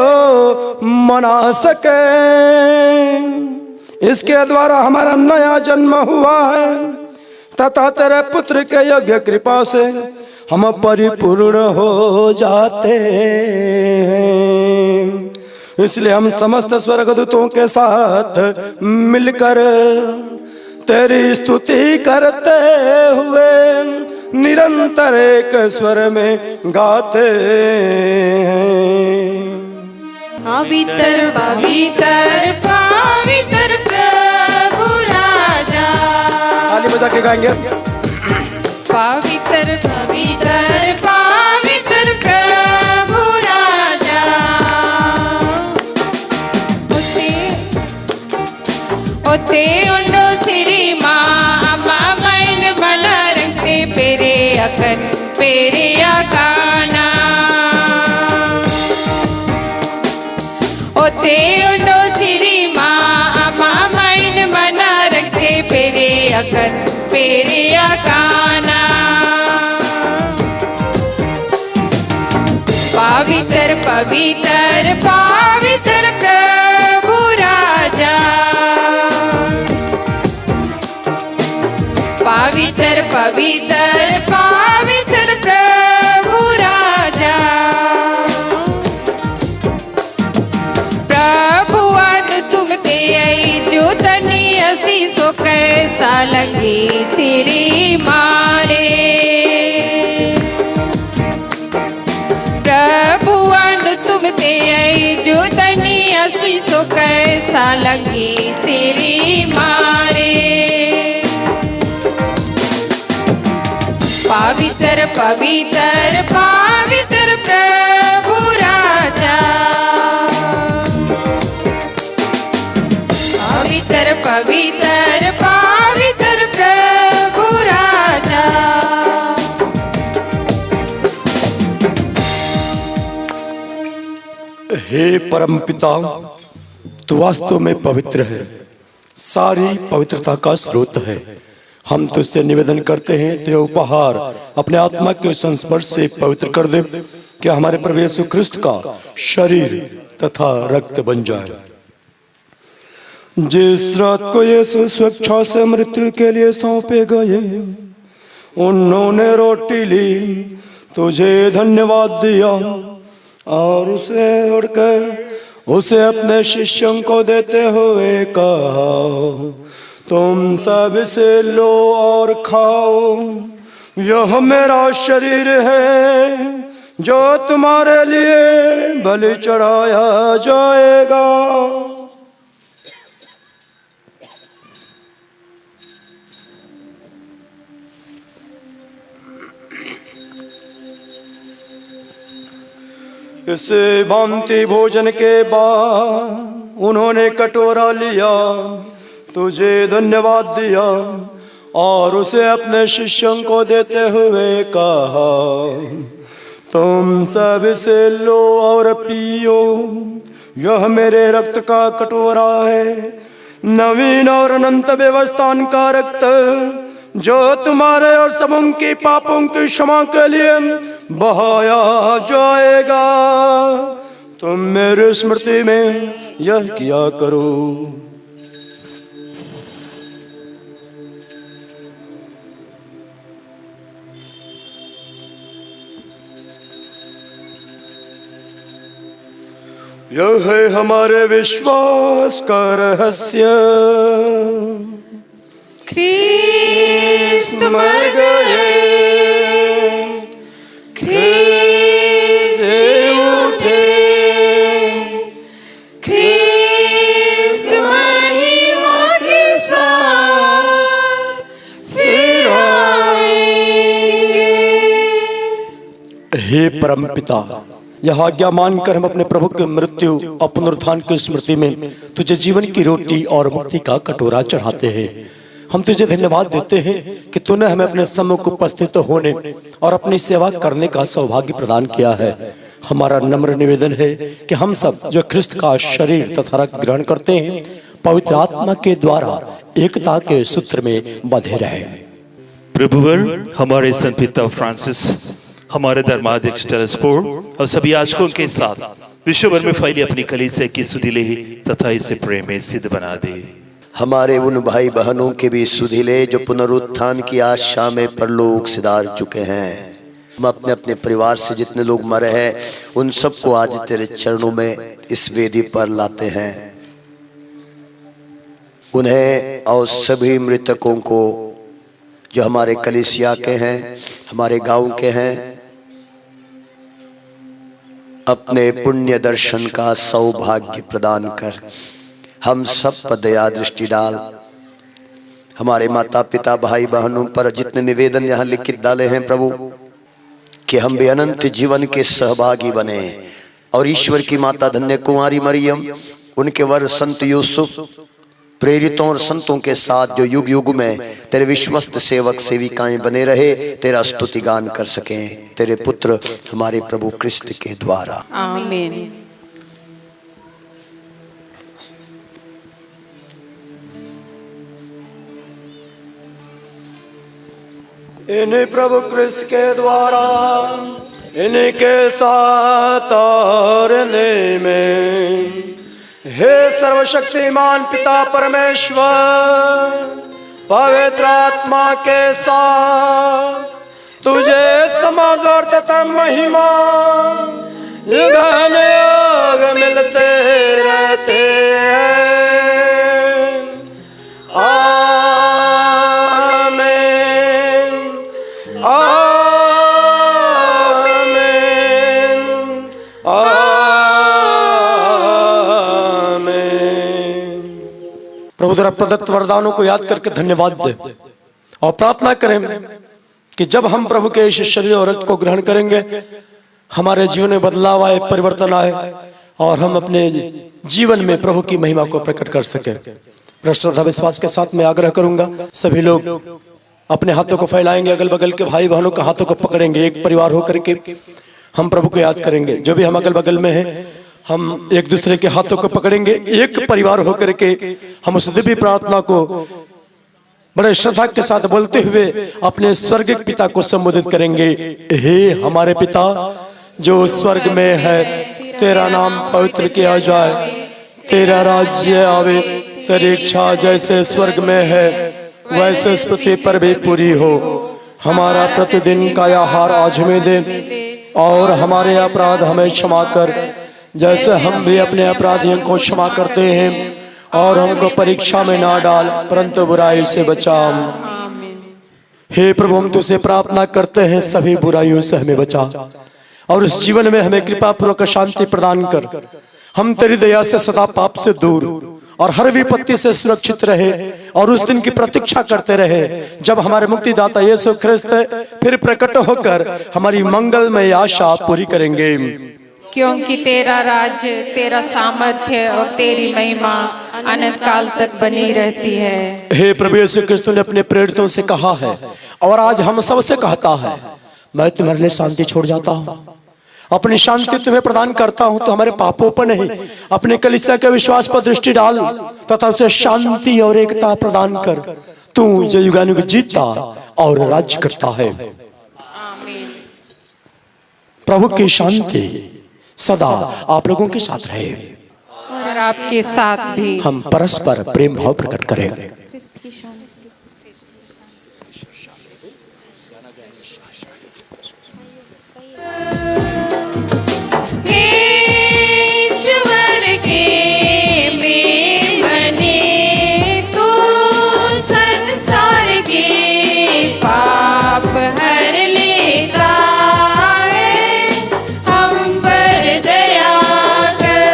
मना सके। इसके द्वारा हमारा नया जन्म हुआ है तथा तेरे पुत्र के यज्ञ कृपा से हम परिपूर्ण हो जाते हैं। इसलिए हम समस्त स्वर्गदूतों के साथ मिलकर तेरी स्तुति करते हुए निरंतर एक स्वर में गाते हैं। पवित्र पवित्र पवित्र प्रभु राजा। ताली बजा के गाएंगे। पवित्र पवित्र पवित्र प्रभु राजा। ओते उन्नो सिरी माँ अम्मा मैन भला रंगते पेरे अकन पेरे अकाना। ओते उन्नो सिरी माँ अम्मा मैन भला रंगते पेरे अकन पेरे अकाना। पवित्र पवित्र पवित्र प्रभु राजा। पवित्र पवित्र पवित्र प्रभु राजा। प्रभु अनु तुम ते आई जो तनी असी सो कैसा लगे सिरी मारे। प्रभु अनु तुम ते आई जो तनी असी सो कैसा लगे सिरी मारे। पवित्र पवित्र पवित्र प्रभु राजा। पवित्र पवित्र पवित्र प्रभु राजा। हे परम पिता, तू वास्तव में पवित्र है, सारी पवित्रता का स्रोत है। हम तुझसे निवेदन करते हैं ते उपहार अपने आत्मा के संस्पर्श से पवित्र कर दे कि हमारे प्रभु यीशु ख्रिस्त का शरीर तथा रक्त बन जाए। जिस रात को यीशु स्वेच्छा से मृत्यु के लिए सौंपे गए, उन्होंने रोटी ली, तुझे धन्यवाद दिया और उसे उड़कर उसे अपने शिष्यों को देते हुए कहा, तुम सब से लो और खाओ, यह मेरा शरीर है जो तुम्हारे लिए बलि चढ़ाया जाएगा। इसे भांति भोजन के बाद उन्होंने कटोरा लिया, तुझे धन्यवाद दिया और उसे अपने शिष्यों को देते हुए कहा, तुम सब से लो और पियो, यह मेरे रक्त का कटोरा है, नवीन और अनंत व्यवस्थान का रक्त, जो तुम्हारे और सबों के पापों की क्षमा के लिए बहाया जाएगा। तुम मेरी स्मृति में यह किया करो। यह है हमारे विश्वास का रहस्य, ख्रीस्त मर गए, ख्रीस्त उठे, ख्रीस्त महिमा के साथ फिर आएंगे। हे परम पिता, यह आज्ञा मानकर हम अपने प्रभु की मृत्यु और पुनरुत्थान की स्मृति में तुझे जीवन की रोटी और मुक्ति का कटोरा चढ़ाते हैं। हम तुझे धन्यवाद देते हैं कि तूने हमें अपने सम्मुख उपस्थित होने और अपनी सेवा करने का सौभाग्य प्रदान किया है। हमारा नम्र निवेदन है कि हम सब जो ख्रिस्त का शरीर तथा रक्त ग्रहण करते हैं, पवित्र आत्मा के द्वारा एकता के सूत्र में बंधे रहे। प्रभुवर हमारे संत पिता फ्रांसिस, हमारे धर्माध्यक्ष स्टेलस्पोर्ट और सभी याजकों के साथ विश्व भर में फैली अपनी कलीसिया की सुधि तथा इसे प्रेम में सिद्ध बना दे। हमारे उन भाई बहनों के भी सुधिले जो पुनरुत्थान की आशा में परलोक सिधार चुके हैं। हम अपने अपने परिवार से जितने लोग मरे हैं उन सबको आज तेरे चरणों में इस वेदी पर लाते हैं। उन्हें और सभी मृतकों को जो हमारे कलीसिया के हैं, हमारे गांव के हैं, अपने पुण्य दर्शन का सौभाग्य प्रदान कर हम सब पर दया दृष्टि डाल। हमारे माता पिता भाई बहनों पर जितने निवेदन यहाँ लिखित डाले हैं प्रभु, कि हम भी अनंत जीवन के सहभागी बने और ईश्वर की माता धन्य कुमारी मरियम, उनके वर संत यूसुफ, प्रेरितों और संतों के साथ जो युग युग में तेरे विश्वस्त सेवक सेविकाएं बने रहे, तेरा स्तुति गान कर सकें तेरे पुत्र हमारे प्रभु क्रिस्त के द्वारा। आमीन। इन्हीं प्रभु क्रिस्त के द्वारा, इन्हीं के साथ और इन्हीं में, हे सर्वशक्तिमान पिता परमेश्वर, पवित्र आत्मा के साथ तुझे समादर तथा महिमा युग मिलते रहते हैं। आमीन, आमीन, आमीन। प्रभु द्वारा प्रदत्त वरदानों को याद करके धन्यवाद दे और प्रार्थना करें कि जब हम प्रभु के इस शरीर और रक्त को ग्रहण करेंगे, हमारे जीवन में बदलाव आए, परिवर्तन आए और हम अपने जीवन में प्रभु की महिमा को प्रकट कर सके। श्रद्धा विश्वास के साथ मैं आग्रह करूंगा, सभी लोग अपने हाथों को फैलाएंगे, अगल बगल के भाई बहनों के हाथों को पकड़ेंगे, एक परिवार होकर के हम प्रभु को याद करेंगे। जो भी हम अगल बगल में हैं, हम एक दूसरे के हाथों को पकड़ेंगे, एक परिवार होकर के हम उस दिव्य प्रार्थना को बड़े श्रद्धा के साथ बोलते हुए अपने स्वर्गिक पिता को संबोधित करेंगे। हे हमारे पिता जो स्वर्ग में है, तेरा नाम पवित्र किया जाए, तेरा राज्य आवे, तेरी इच्छा जैसे स्वर्ग में है वैसे इस पृथ्वी पर भी पूरी हो। हमारा प्रतिदिन का आहार आज हमें दे और हमारे अपराध हमें क्षमा कर जैसे हम भी अपने अपराधियों को क्षमा करते हैं, और हमको परीक्षा में ना डाल परंतु बुराई से बचा। हे प्रभु, हम तुझसे प्रार्थना करते हैं सभी बुराइयों से हमें बचा, और इस जीवन में हमें कृपा पूर्वक शांति प्रदान कर। हम तेरी दया से सदा पाप से दूर और हर विपत्ति से सुरक्षित रहे, और उस दिन की प्रतीक्षा करते रहे जब हमारे मुक्तिदाता यीशु ख्रिस्त फिर प्रकट होकर हमारी मंगलमय आशा पूरी करेंगे। क्योंकि तेरा राज्य, तेरा सामर्थ्य और तेरी महिमा अनंत काल तक बनी रहती है। हे प्रभु यीशु क्रिस्त ने अपने प्रेरितों से कहा है, और आज हम सबसे कहता है, मैं तुम्हारे लिए शांति छोड़ जाता हूँ, अपनी शांति तुम्हें प्रदान करता हूँ। तो हमारे पापों पर नहीं, अपने कलीसिया के विश्वास पर दृष्टि डाल तथा उसे शांति और एकता प्रदान कर। तू जो युगानुयुग जीता और राज्य करता है। प्रभु की शांति सदा आप लोगों के साथ रहे, और आपके साथ भी। हम परस्पर प्रेम भाव प्रकट करें। ईश्वर के मेमने तू संसार के पाप हर लेता है, हम पर दया कर।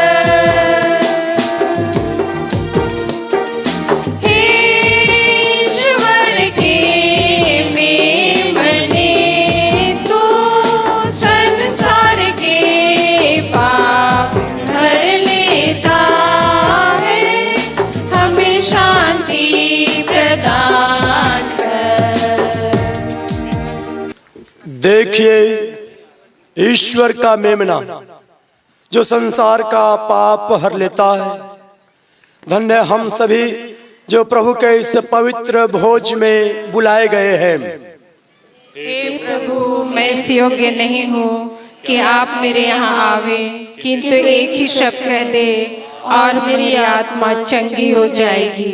ईश्वर के मेमने तू संसार के पाप हर लेता है, हमें शांति प्रदान कर। देखिए ईश्वर का मेमना जो संसार का पाप हर लेता है। धन्य हम सभी जो प्रभु के इस पवित्र भोज में बुलाए गए हैं। हे प्रभु, मैं इस योग्य नहीं हूँ कि आप मेरे यहाँ आवे, किंतु एक ही शब्द कह दे और मेरी आत्मा चंगी हो जाएगी।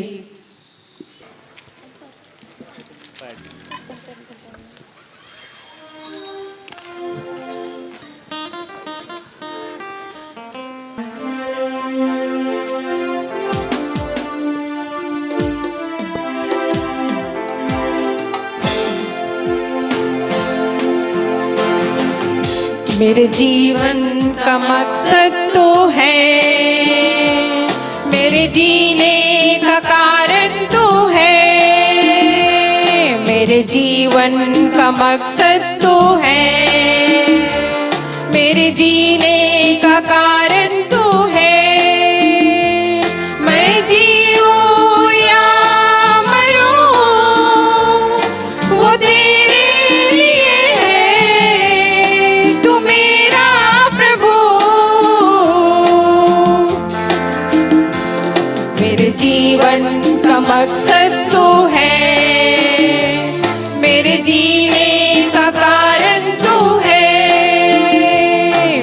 मेरे जीवन का मकसद तो है, मेरे जीने का कारण तो है। मेरे जीवन का मकसद तो है, मेरे जीने का कारण तो है। मैं जीऊं या मरूं, वो तेरे लिए है। तू मेरा प्रभु, मेरे जीवन का मकसद तो है, मेरे जीने का कारण तो है।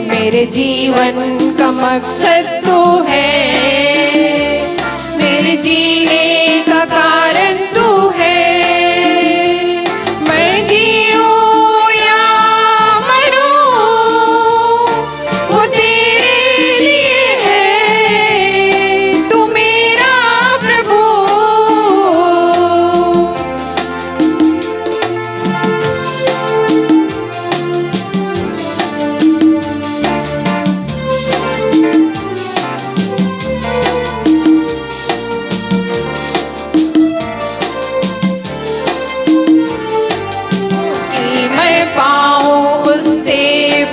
मेरे जीवन का मकसद तो है, मेरे जीने का कारण तो है। मैं जीऊं या मरूं, वो तेरे लिए है। तू मेरा प्रभु, कि मैं पाऊं उससे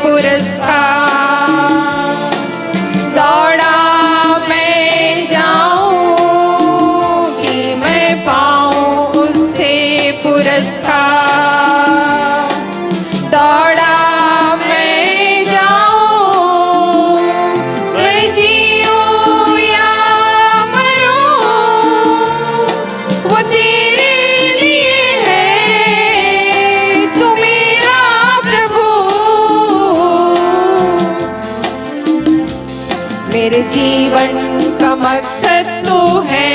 पुरस्कार। दौड़ा मैं जाऊं कि मैं पाऊं उससे पुरस्कार। दौड़ा मैं जाऊं, मैं जीऊं या मरूं, वो तेरे लिए है। तू मेरा प्रभु, मेरे जीवन का मकसद तो है,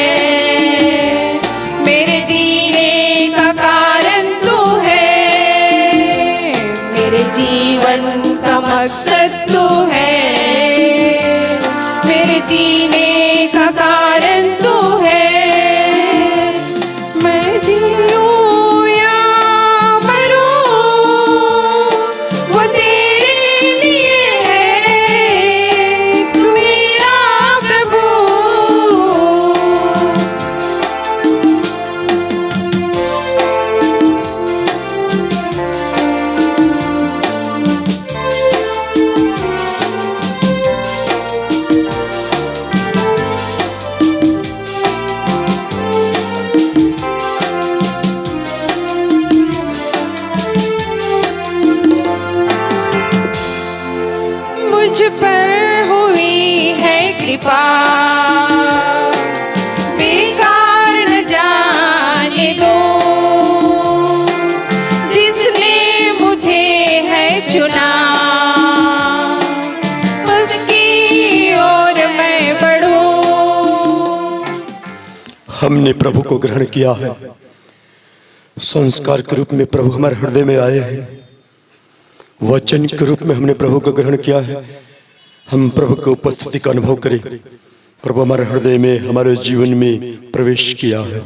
मेरे जीने का कारण तो है। मेरे जीवन का मकसद तो है, हमने प्रभु को ग्रहण किया है, संस्कार के रूप में प्रभु हमारे हृदय में आए हैं, वचन के रूप में हमने प्रभु को ग्रहण किया है। हम प्रभु की उपस्थिति का अनुभव करें। प्रभु हमारे हृदय में, हमारे जीवन में प्रवेश किया है।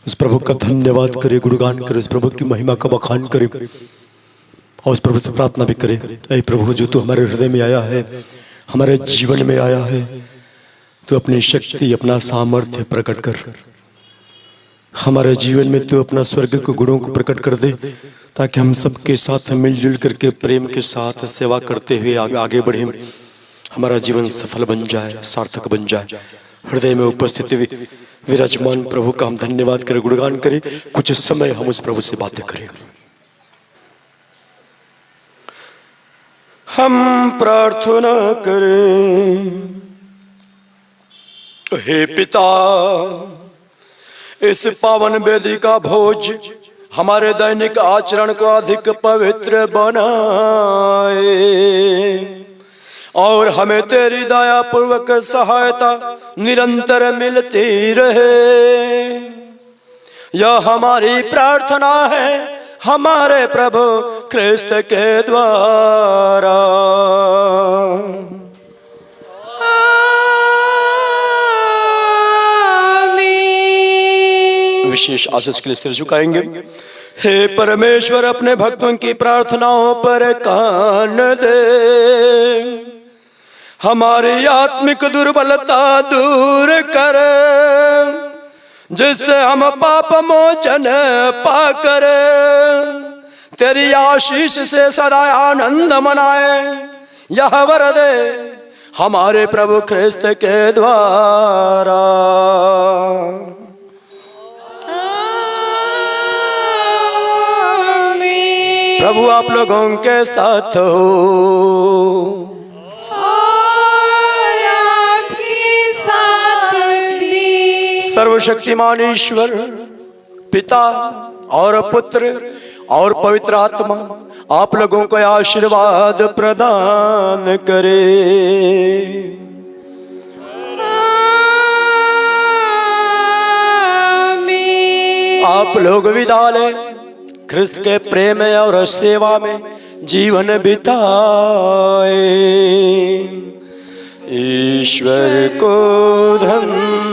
उस प्रभु का धन्यवाद करें, गुणगान करें, उस प्रभु की महिमा का बखान करें और उस प्रभु से प्रार्थना भी करें, ऐ प्रभु जो तू हमारे हृदय में आया है, हमारे जीवन में आया है, तू अपनी शक्ति, अपना सामर्थ्य प्रकट कर। हमारे जीवन में तू अपना स्वर्ग के गुणों को प्रकट कर दे, ताकि हम सबके साथ मिलजुल करके प्रेम के साथ सेवा करते हुए आगे बढ़े। हमारा जीवन सफल बन जाए, सार्थक बन जाए। हृदय में उपस्थित विराजमान प्रभु का हम धन्यवाद करें, गुणगान करें। कुछ समय हम उस प्रभु से बातें करें। हम प्रार्थना करें। हे पिता, इस पावन वेदी का भोज हमारे दैनिक आचरण को अधिक पवित्र बनाए और हमें तेरी दया पूर्वक सहायता निरंतर मिलती रहे। यह हमारी प्रार्थना है हमारे प्रभु क्रिस्त के द्वारा। विशेष आशीष के लिए सिर झुकाएंगे। हे परमेश्वर, अपने भक्तों की प्रार्थनाओं पर कान दे। हमारी आत्मिक दुर्बलता दूर कर, जिससे हम पाप मोचन पाकर तेरी आशीष से सदा आनंद मनाए। यह वर दे हमारे प्रभु क्रिस्त के द्वारा। प्रभु आप लोगों के साथ हो और आपके साथ भी। सर्वशक्तिमान ईश्वर पिता और पुत्र और पवित्र आत्मा आप लोगों को आशीर्वाद प्रदान करे। आप लोग विदा लें, क्रिस्त के प्रेम और सेवा में जीवन बिताए। ईश्वर को धन्यवाद।